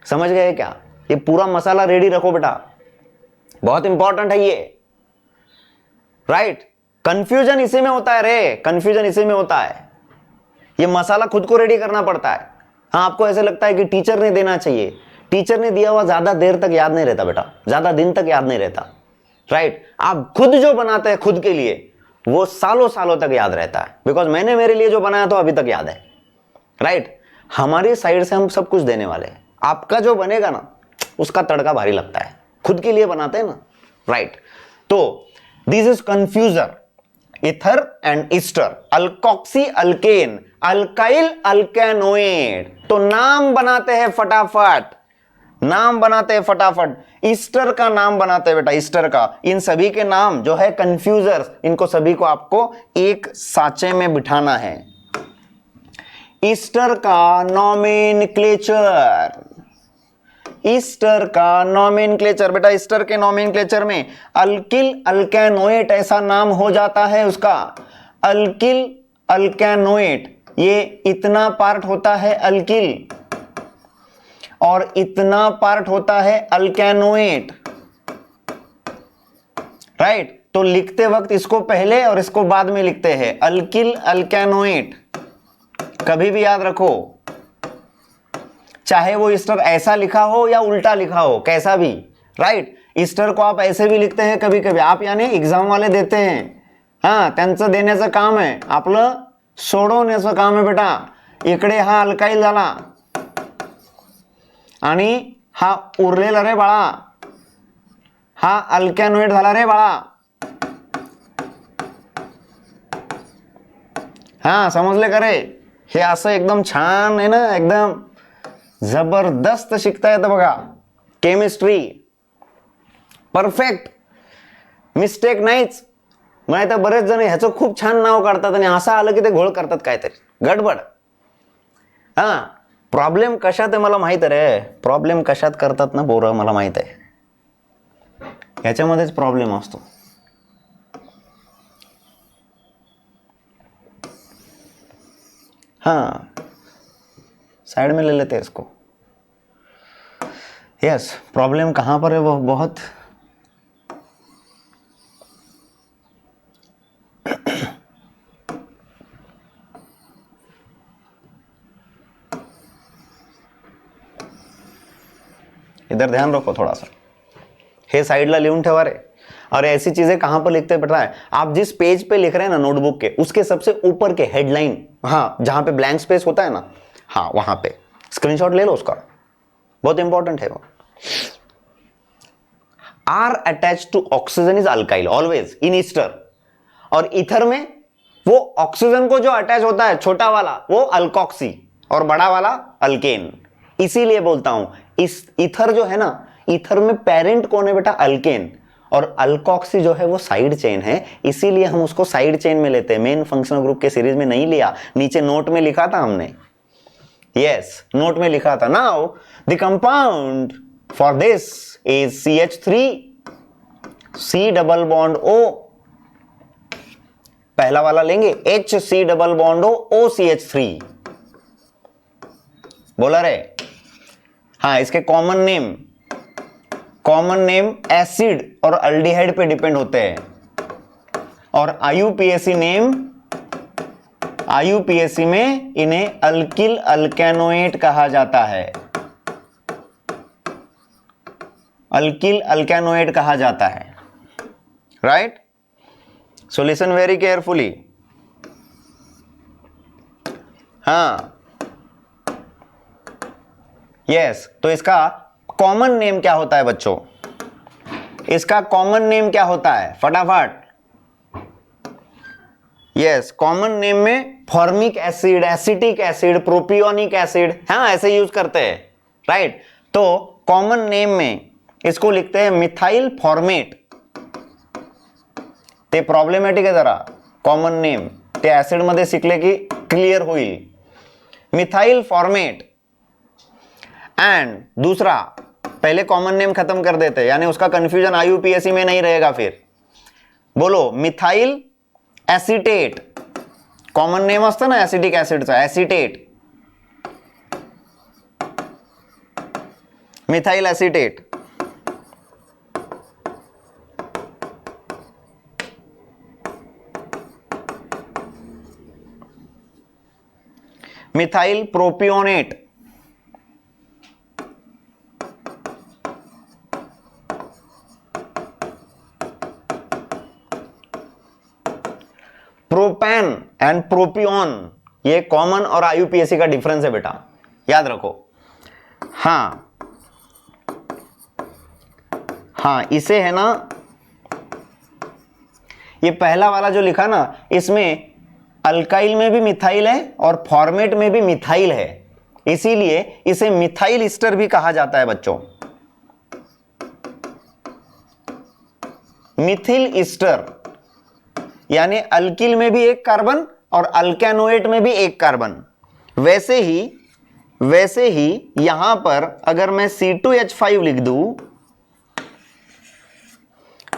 समझ गए क्या? ये पूरा मसाला रेडी रखो बेटा, बहुत इंपॉर्टेंट है ये, राइट? कंफ्यूजन इसी में होता है रे, कंफ्यूजन इसी में होता है, ये मसाला खुद को रेडी करना पड़ता है। हाँ, आपको ऐसे लगता है कि टीचर ने देना चाहिए, टीचर ने दिया हुआ ज्यादा देर तक याद नहीं रहता बेटा, ज्यादा दिन तक याद नहीं रहता, राइट? आप खुद जो बनाते हैं खुद के लिए वो सालों सालों तक याद रहता है, बिकॉज मैंने मेरे लिए जो बनाया तो अभी तक याद है, राइट? हमारी साइड से हम सब कुछ देने वाले हैं, आपका जो बनेगा ना उसका तड़का भारी लगता है, खुद के लिए बनाते हैं ना, राइट? तो this is confuser, ether and ester, alkoxy alkane, alkyl alkanoate. तो नाम बनाते हैं फटाफट, नाम बनाते हैं फटाफट। ईस्टर का नाम बनाते हैं बेटा, ईस्टर का। इन सभी के नाम जो है कंफ्यूजर्स, इनको सभी को आपको एक साचे में बिठाना है। ईस्टर का नॉमेनक्लेचर, ईस्टर का नॉमेनक्लेचर बेटा, ईस्टर के नॉमेनक्लेचर में अल्किल अल्केनोएट ऐसा नाम हो जाता है उसका, अल्किल अल्केनोएट। ये इतना पार्ट होता है अल्किल और इतना पार्ट होता है अल्केनोएट, राइट? तो लिखते वक्त इसको पहले और इसको बाद में लिखते हैं, अल्किल अल्केनोएट। कभी भी याद रखो, चाहे वो ईस्टर ऐसा लिखा हो या उल्टा लिखा हो, कैसा भी, राइट? ईस्टर को आप ऐसे भी लिखते हैं कभी कभी, आप यानी एग्जाम वाले देते हैं, हां, त्यांचं देण्याचं काम आहे, आपलं सोडवण्याचं काम आहे बेटा। इकडे हा अल्काइल झाला आणि हा उरलेला रे बाळा, हा अल्कॅनोएट झाला रे बाळा। हा, समजले का रे? हे असं एकदम छान आहे ना, एकदम जबरदस्त शिकता येतं बघा केमिस्ट्री, परफेक्ट, मिस्टेक नाहीच। नाही तर बरेच जण ह्याचं खूप छान नाव काढतात आणि असं आलं की ते घोळ करतात काहीतरी गडबड। हा, प्रॉब्लेम कशात आहे मला माहित आहे रे, प्रॉब्लेम कशात करतात ना पोरं मला माहित आहे, ह्याच्यामध्येच प्रॉब्लेम असतो। हाँ, साइड में ले लेते हैं इसको। यस, प्रॉब्लम कहाँ पर है वो बहुत इधर ध्यान रखो थोड़ा सा, हे साइडला लिहून ठेवा रे। और ऐसी चीजें कहां पर लिखते हैं पता है? आप जिस पेज पे लिख रहे हैं ना नोटबुक के, उसके सबसे ऊपर के हेडलाइन, हाँ जहां पे ब्लैंक स्पेस होता है ना, हाँ वहां पे स्क्रीनशॉट ले लो उसका, बहुत इंपॉर्टेंट है वो। R attach to oxygen is alkyl always in ester, और ईथर में वो ऑक्सीजन को जो अटैच होता है छोटा वाला वो अल्कोक्सी और बड़ा वाला अल्केन। इसीलिए बोलता हूं इस ईथर जो है ना, ईथर में पेरेंट कौन है बेटा? अल्केन, और अल्कोक्सी जो है वो साइड चेन है, इसीलिए हम उसको साइड चेन में लेते हैं। मेन फंक्शनल ग्रुप के सीरीज में नहीं लिया, नीचे नोट में लिखा था हमने, यस नोट में लिखा था। Now the compound for this is CH3 C double bond O, पहला वाला लेंगे HC double bond O OCH3, बोला रे। हाँ इसके कॉमन नेम एसिड और अल्डिहाइड पे डिपेंड होते हैं, और IUPAC में इन्हें अल्किल अल्केनोएट कहा जाता है, अल्किल अल्केनोएट कहा जाता है, right? So listen very carefully. हाँ यस, तो इसका कॉमन नेम क्या होता है बच्चों? इसका कॉमन नेम क्या होता है फटाफट? यस, कॉमन नेम में formic acid, acetic acid, propionic acid, हाँ ऐसे यूज करते हैं, राइट? तो कॉमन नेम में इसको लिखते हैं मिथाइल फॉर्मेट। ते प्रॉब्लेमॅटिक आहे जरा कॉमन नेम, ते ऍसिड मध्ये शिकले की क्लियर होईल। Methyl formate. एंड दूसरा, पहले कॉमन नेम खत्म कर देते, यानी उसका कंफ्यूजन IUPAC में नहीं रहेगा। फिर बोलो मिथाइल एसिटेट, कॉमन नेम असतं ना एसिटिक ऍसिडचा, acetate, methyl acetate. Methyl propionate, propane and propion, ये कॉमन और IUPAC का डिफरेंस है बेटा, याद रखो। हाँ हाँ इसे है ना, ये पहला वाला जो लिखा ना, इसमें अल्काइल में भी मिथाइल है और फॉर्मेट में भी मिथाइल है, इसीलिए इसे मिथाइल ईस्टर भी कहा जाता है बच्चों। मिथिल ईस्टर, यानी अल्किल में भी एक कार्बन और अल्केनोएट में भी एक कार्बन। वैसे ही यहां पर अगर मैं C2H5 लिख दूं,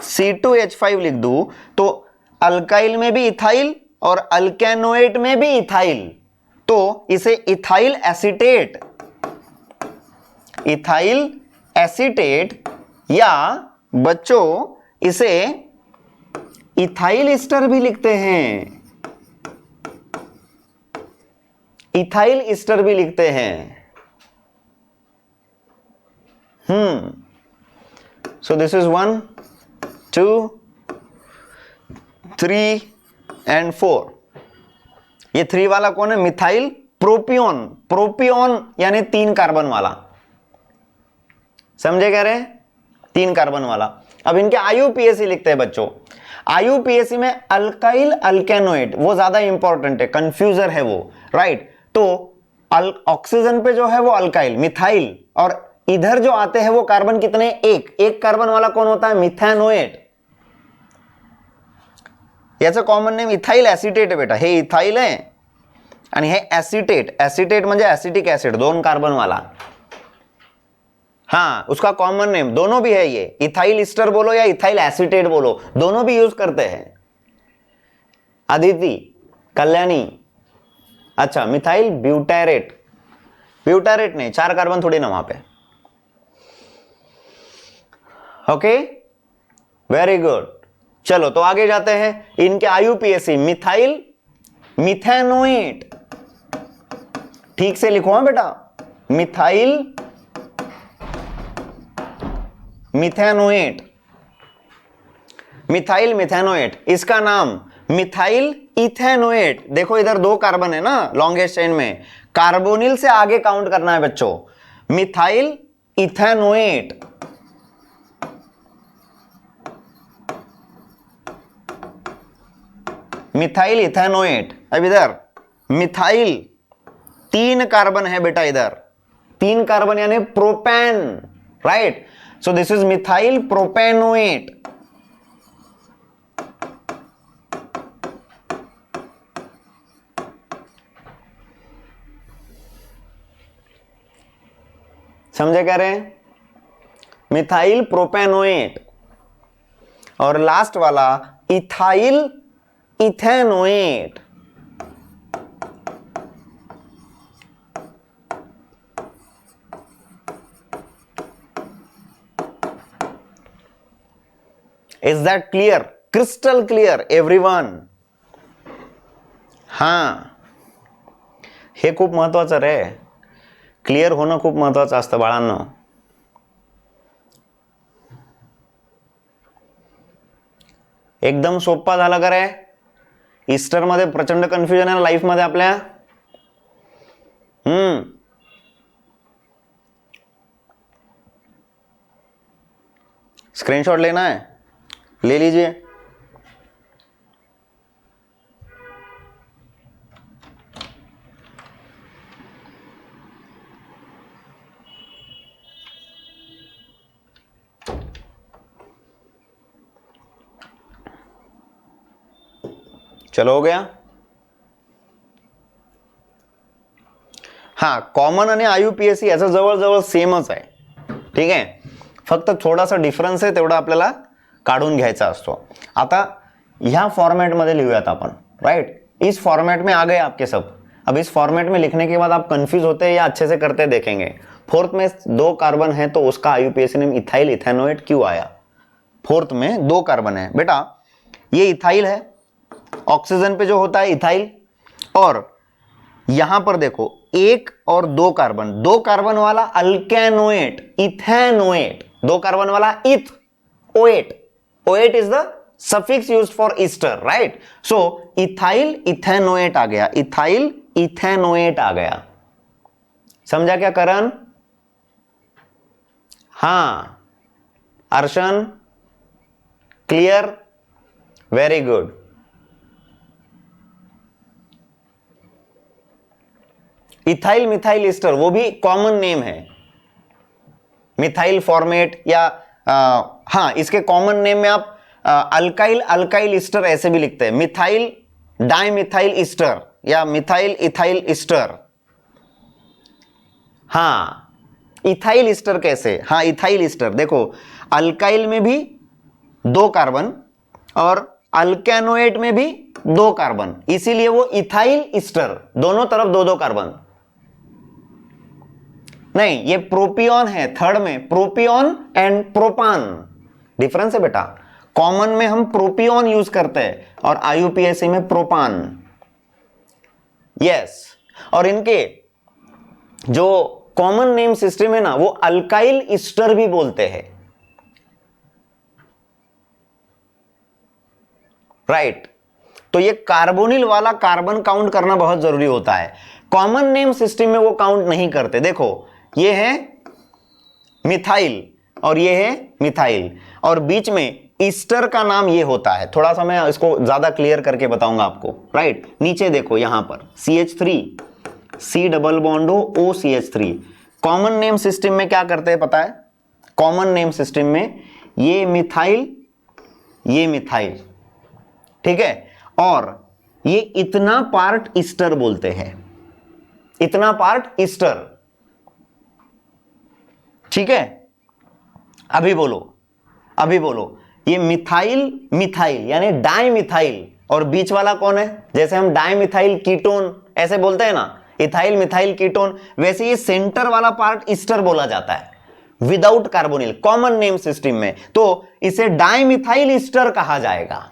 C2H5 लिख दूं, तो अल्काइल में भी इथाइल और अल्केनोएट में भी इथाइल, तो इसे इथाइल एसीटेट या बच्चों इसे इथाइल ईस्टर भी लिखते हैं, इथाइल ईस्टर भी लिखते हैं। So this is 1 2 3 and 4। ये 3 वाला कौन है? मिथाइल प्रोपियोन, प्रोपियोन यानी 3 कार्बन वाला, समझे कह रहे हैं? 3 कार्बन वाला। अब इनके IUPAC लिखते हैं बच्चों। IUPAC में अल्काइल अल्केनोएट, वो ज्यादा इंपॉर्टेंट है, कंफ्यूजर है वो, राइट? तो ऑक्सीजन पे जो है वो अल्काइल मिथाइल, और इधर जो आते हैं वो कार्बन कितने? एक कार्बन वाला कौन होता है? मिथेनोएट। याचं कॉमन नेम इथाइल एसिटेट आहे बेटा, हे इथाइल आहे आणि हे एसिटेट, एसिटेट म्हणजे एसिटिक एसिड, 2 कार्बन वाला। हाँ उसका कॉमन नेम दोनों भी है, ये इथाइल ईस्टर बोलो या इथाइल एसिटेट बोलो, दोनों भी यूज करते हैं। अदिति, कल्याणी, अच्छा मिथाइल ब्यूटेरेट, ब्यूटेरेट नहीं, 4 कार्बन थोड़ी ना वहां पे। ओके वेरी गुड, चलो तो आगे जाते हैं। इनके IUPAC मिथाइल मिथेनोएट, ठीक से लिखो हाँ बेटा, मिथाइल मिथेनोएट, मिथाइल मिथेनोएट, इसका नाम मिथाइल इथेनोएट। देखो इधर 2 कार्बन है ना लॉन्गेस्ट चेन में, कार्बोनिल से आगे काउंट करना है बच्चों। Methyl ethanoate, methyl ethanoate. अब इधर मिथाइल 3 कार्बन है बेटा, इधर 3 कार्बन यानी propane, right. So this is methyl propanoate. समझे कह रहे हैं, मिथाइल प्रोपेनोएट। और लास्ट वाला ethyl ethanoate. Is that clear, crystal clear everyone? हां, हे खूप महत्वाचं रे, क्लिअर होणं खूप महत्वाचं असतं बाळांनो। एकदम सोपा झाला का रे? ईस्टर मध्ये प्रचंड कन्फ्युजन आहे लाईफ मध्ये आपल्या। स्क्रीनशॉट लेना है, ले लीजिए। चलो हो गया। हा, कॉमन आणि आयुपीएससी याचं जवळजवळ सेमच आहे, ठीक आहे। फक्त थोडासा डिफरन्स आहे, तेवढा आपल्याला काढून घ्यायचा असतो। आता ह्या फॉर्मेट में लिखूयात अपन, राइट। इस फॉर्मेट में आ गए आपके सब। अब इस फॉर्मेट में लिखने के बाद आप कंफ्यूज होते हैं या अच्छे से करते देखेंगे। फोर्थ में 2 कार्बन है तो उसका आयुपीएससी नेम इथाइल इथेनोएट क्यों आया? फोर्थ में 2 कार्बन है बेटा, ये इथाइल है, ऑक्सीजन पे जो होता है इथाइल, और यहां पर देखो 1 और 2 कार्बन, 2 कार्बन वाला अल्केनोएट, इथेनोएट, 2 कार्बन वाला eth, oate, oate is the suffix used for ester, right. So ethyl ethanoate आ गया, इथाइल इथेनोएट आ गया। समझा क्या करण? हां, Arshan clear, very good. Ethyl methyl ester वो भी कॉमन नेम है, मिथाइल फॉर्मेट या हाँ, इसके कॉमन नेम में आप अल्काइल अल्काइल ईस्टर ऐसे भी लिखते हैं, मिथाइल डाइमिथाइल ईस्टर या मिथाइल इथाइल ईस्टर। हाँ, इथाइल ईस्टर कैसे? हाँ, इथाइल ईस्टर देखो, अल्काइल में भी 2 कार्बन और अल्केनोएट में भी 2 कार्बन, इसीलिए वो इथाइल ईस्टर, दोनों तरफ 2-2 कार्बन। नहीं, ये प्रोपियन है, थर्ड में प्रोपियन एंड प्रोपान डिफरेंस है बेटा। कॉमन में हम प्रोपियन यूज करते हैं और आईयूपीएसी में प्रोपान। यस, और इनके जो कॉमन नेम सिस्टम है ना, वो अल्काइल ईस्टर भी बोलते हैं, राइट। तो ये कार्बोनिल वाला कार्बन काउंट करना बहुत जरूरी होता है, कॉमन नेम सिस्टम में वो काउंट नहीं करते। देखो ये है मिथाइल और ये है मिथाइल, और बीच में ईस्टर का नाम ये होता है। थोड़ा सा मैं इसको ज्यादा क्लियर करके बताऊंगा आपको, राइट। नीचे देखो यहां पर CH3, C डबल बॉन्ड हो OCH3। कॉमन नेम सिस्टम में क्या करते हैं पता है? कॉमन नेम सिस्टम में ये मिथाइल, ये मिथाइल, ठीक है, और ये इतना पार्ट ईस्टर बोलते हैं, इतना पार्ट ईस्टर, ठीक है। अभी बोलो, अभी बोलो, ये मिथाइल मिथाइल यानी डाइमिथाइल, और बीच वाला कौन है? जैसे हम डाइमिथाइल कीटोन ऐसे बोलते हैं ना, इथाइल मिथाइल कीटोन, वैसे ये सेंटर वाला पार्ट ईस्टर बोला जाता है without carbonyl, common name system में, तो इसे डाइमिथाइल ईस्टर कहा जाएगा।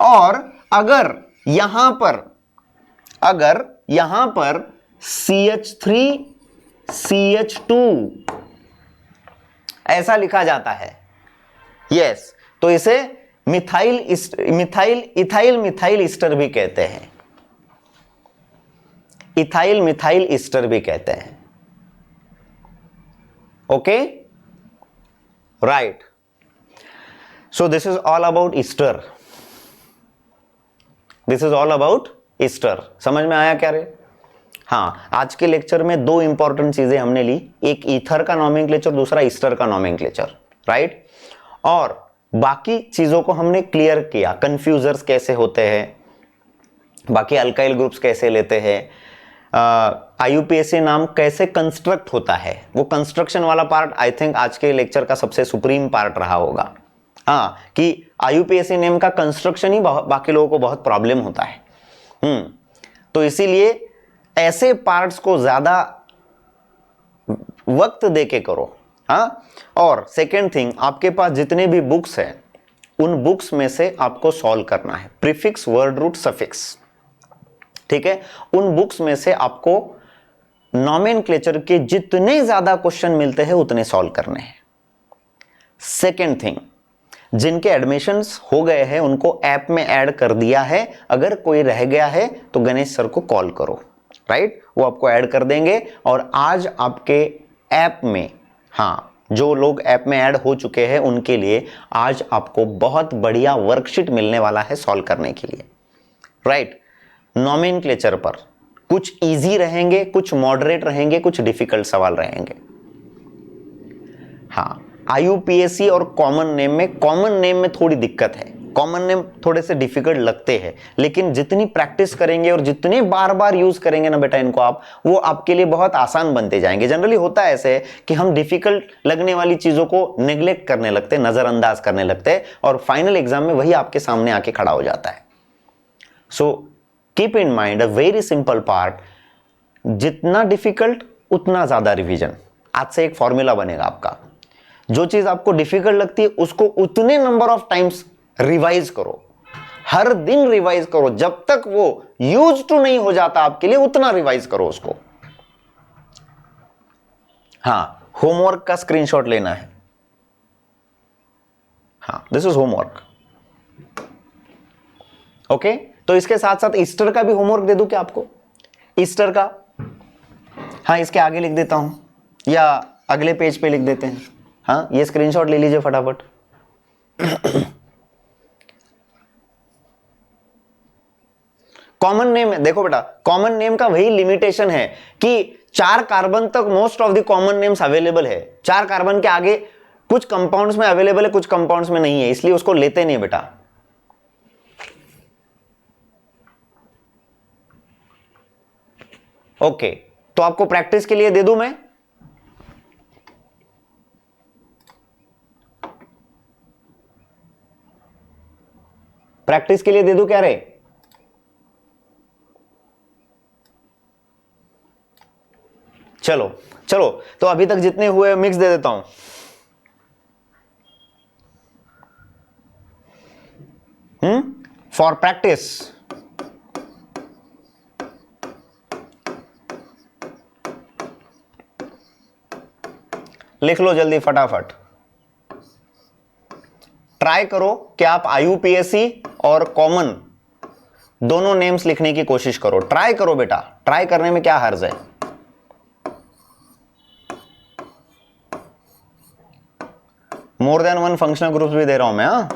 और अगर यहां पर CH3 CH2 ऐसा लिखा जाता है। यस, तो इसे मिथाइल इथाइल ईस्टर भी कहते हैं, इथाइल मिथाइल ईस्टर भी कहते हैं। Okay, right. So this is all about Easter, this is all about Easter. समझ में आया क्या रे? हाँ, आज के लेक्चर में दो इंपॉर्टेंट चीजें हमने ली, एक ईथर का नॉमेनक्लेचर, दूसरा ईस्टर का नॉमेनक्लेचर, राइट। और बाकी चीजों को हमने क्लियर किया, कंफ्यूजर्स कैसे होते हैं, बाकी अल्काइल ग्रुप्स कैसे लेते हैं, आईयूपीएसी नाम कैसे कंस्ट्रक्ट होता है, वो कंस्ट्रक्शन वाला पार्ट आई थिंक आज के लेक्चर का सबसे सुप्रीम पार्ट रहा होगा। हाँ, कि आईयूपीएसी नेम का कंस्ट्रक्शन ही बाकी लोगों को बहुत प्रॉब्लम होता है। तो इसीलिए ऐसे पार्ट्स को ज्यादा वक्त देके करो। हाँ, और सेकेंड थिंग, आपके पास जितने भी बुक्स हैं उन बुक्स में से आपको सॉल्व करना है प्रीफिक्स, वर्ड रूट, सफिक्स, ठीक है। उन बुक्स में से आपको नॉमेनक्लेचर के जितने ज्यादा क्वेश्चन मिलते हैं उतने सॉल्व करने हैं। सेकेंड थिंग, जिनके एडमिशंस हो गए हैं उनको ऐप में ऐड कर दिया है, अगर कोई रह गया है तो गणेश सर को कॉल करो, राइट, वो आपको ऐड कर देंगे। और आज आपके ऐप में, हाँ, जो लोग ऐप में ऐड हो चुके हैं उनके लिए आज आपको बहुत बढ़िया वर्कशीट मिलने वाला है सॉल्व करने के लिए, राइट। नॉमेनक्लेचर पर कुछ इजी रहेंगे, कुछ मॉडरेट रहेंगे, कुछ डिफिकल्ट सवाल रहेंगे। हाँ, आईयूपीएसी और कॉमन नेम में थोड़ी दिक्कत है, कॉमन नेम थोड़े से डिफिकल्ट लगते हैं, लेकिन जितनी प्रैक्टिस करेंगे और जितने बार बार यूज करेंगे ना बेटा इनको आप, वो आपके लिए बहुत आसान बनते जाएंगे। जनरली होता है ऐसे कि हम डिफिकल्ट लगने वाली चीजों को नेग्लेक्ट करने लगते हैं, नजरअंदाज करने लगते हैं, और फाइनल एग्जाम में वही आपके सामने आके खड़ा हो जाता है। So keep in mind a very simple part, जितना डिफिकल्ट उतना ज्यादा रिवीजन। आज से एक फॉर्मूला बनेगा आपका, जो चीज आपको डिफिकल्ट लगती है उसको उतने नंबर ऑफ टाइम्स रिवाइज करो, हर दिन रिवाइज करो, जब तक वो यूज टू नहीं हो जाता आपके लिए उतना रिवाइज करो उसको। हाँ, होमवर्क का स्क्रीनशॉट लेना है। हाँ, दिस इज होमवर्क। ओके, तो इसके साथ साथ ईस्टर का भी होमवर्क दे दूं क्या आपको? ईस्टर का, हाँ, इसके आगे लिख देता हूं या अगले पेज पे लिख देते हैं। हाँ, ये स्क्रीनशॉट ले लीजिए फटाफट। कॉमन नेम, देखो बेटा, कॉमन नेम का वही लिमिटेशन है कि 4 कार्बन तक most of the common names available है। 4 कार्बन के आगे कुछ कंपाउंड्स में अवेलेबल है, कुछ कंपाउंड्स में नहीं है, इसलिए उसको लेते नहीं बेटा। ओके, तो आपको प्रैक्टिस के लिए दे दूं मैं? प्रैक्टिस के लिए दे दूं क्या रे? चलो चलो, तो अभी तक जितने हुए मिक्स दे देता हूं। फॉर प्रैक्टिस, लिख लो जल्दी फटाफट। ट्राई करो कि आप आईयूपीएसी और कॉमन दोनों नेम्स लिखने की कोशिश करो। ट्राई करो बेटा, ट्राई करने में क्या हर्ज है। मोर देन 1 फंक्शनल ग्रुप्स भी दे रहा हूं मैं। हाँ,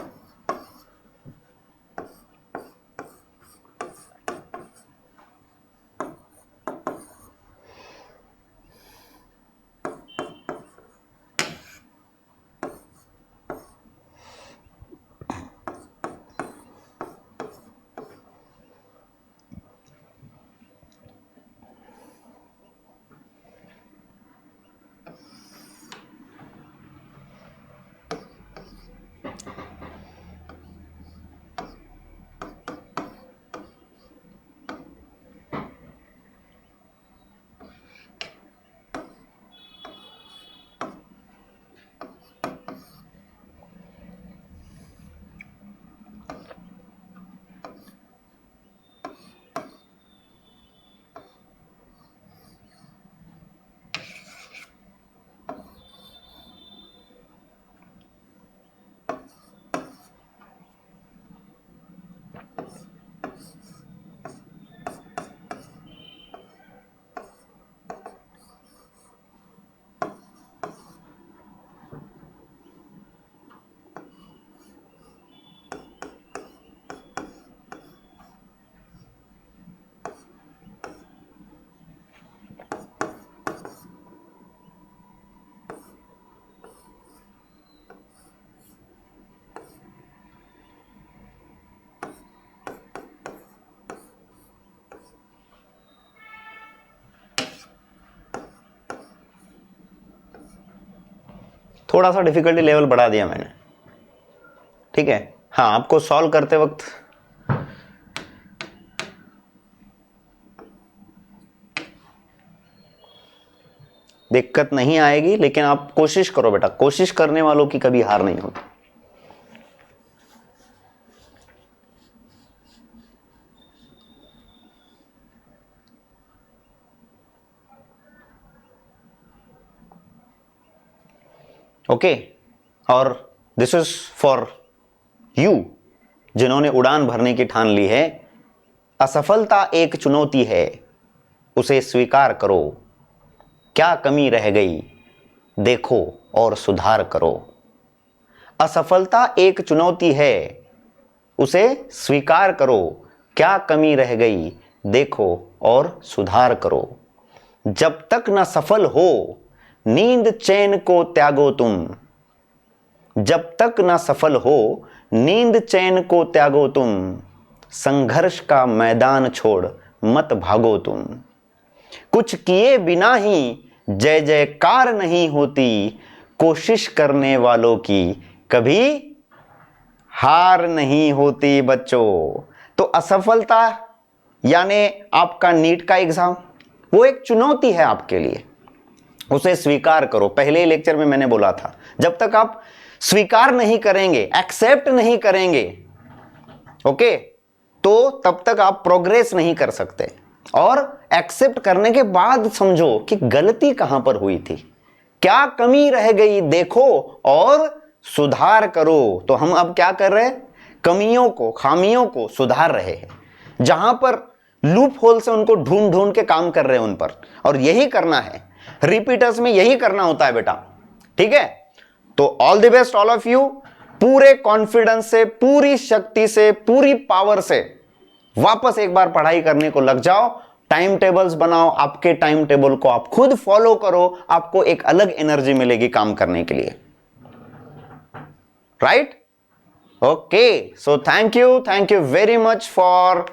थोड़ा सा डिफिकल्टी लेवल बढ़ा दिया मैंने, ठीक है। हाँ, आपको सॉल्व करते वक्त दिक्कत नहीं आएगी, लेकिन आप कोशिश करो बेटा, कोशिश करने वालों की कभी हार नहीं होती। ओके, और दिस इज फॉर यू जिन्होंने उड़ान भरने की ठान ली है। असफलता एक चुनौती है, उसे स्वीकार करो। क्या कमी रह गई, देखो और सुधार करो। असफलता एक चुनौती है, उसे स्वीकार करो। क्या कमी रह गई, देखो और सुधार करो। जब तक न सफल हो, नींद चैन को त्यागो तुम। जब तक न सफल हो, नींद चैन को त्यागो तुम। संघर्ष का मैदान छोड़ मत भागो तुम। कुछ किए बिना ही जय जयकार नहीं होती। कोशिश करने वालों की कभी हार नहीं होती बच्चों। तो असफलता यानी आपका नीट का एग्जाम, वो एक चुनौती है आपके लिए, उसे स्वीकार करो। पहले ही लेक्चर में मैंने बोला था, जब तक आप स्वीकार नहीं करेंगे, एक्सेप्ट नहीं करेंगे, ओके, तो तब तक आप प्रोग्रेस नहीं कर सकते। और एक्सेप्ट करने के बाद समझो कि गलती कहां पर हुई थी, क्या कमी रह गई, देखो और सुधार करो। तो हम अब क्या कर रहे हैं, कमियों को, खामियों को सुधार रहे हैं। जहां पर लूप होल से उनको ढूंढ ढूंढ के काम कर रहे हैं उन पर, और यही करना है, रिपीटर्स में यही करना होता है बेटा, ठीक है। तो all the best all of you. पूरे कॉन्फिडेंस से, पूरी शक्ति से, पूरी पावर से वापस एक बार पढ़ाई करने को लग जाओ। टाइम टेबल्स बनाओ, आपके टाइम टेबल को आप खुद फॉलो करो, आपको एक अलग एनर्जी मिलेगी काम करने के लिए, right. Okay, so thank you very much for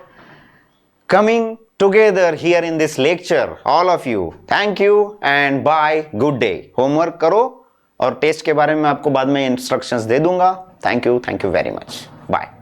coming together here in this lecture, all of you. Thank you and bye, good day. Homework करो, और टेस्ट के बारे में आपको बाद में इंस्ट्रक्शंस दे दूंगा। Thank you very much, bye.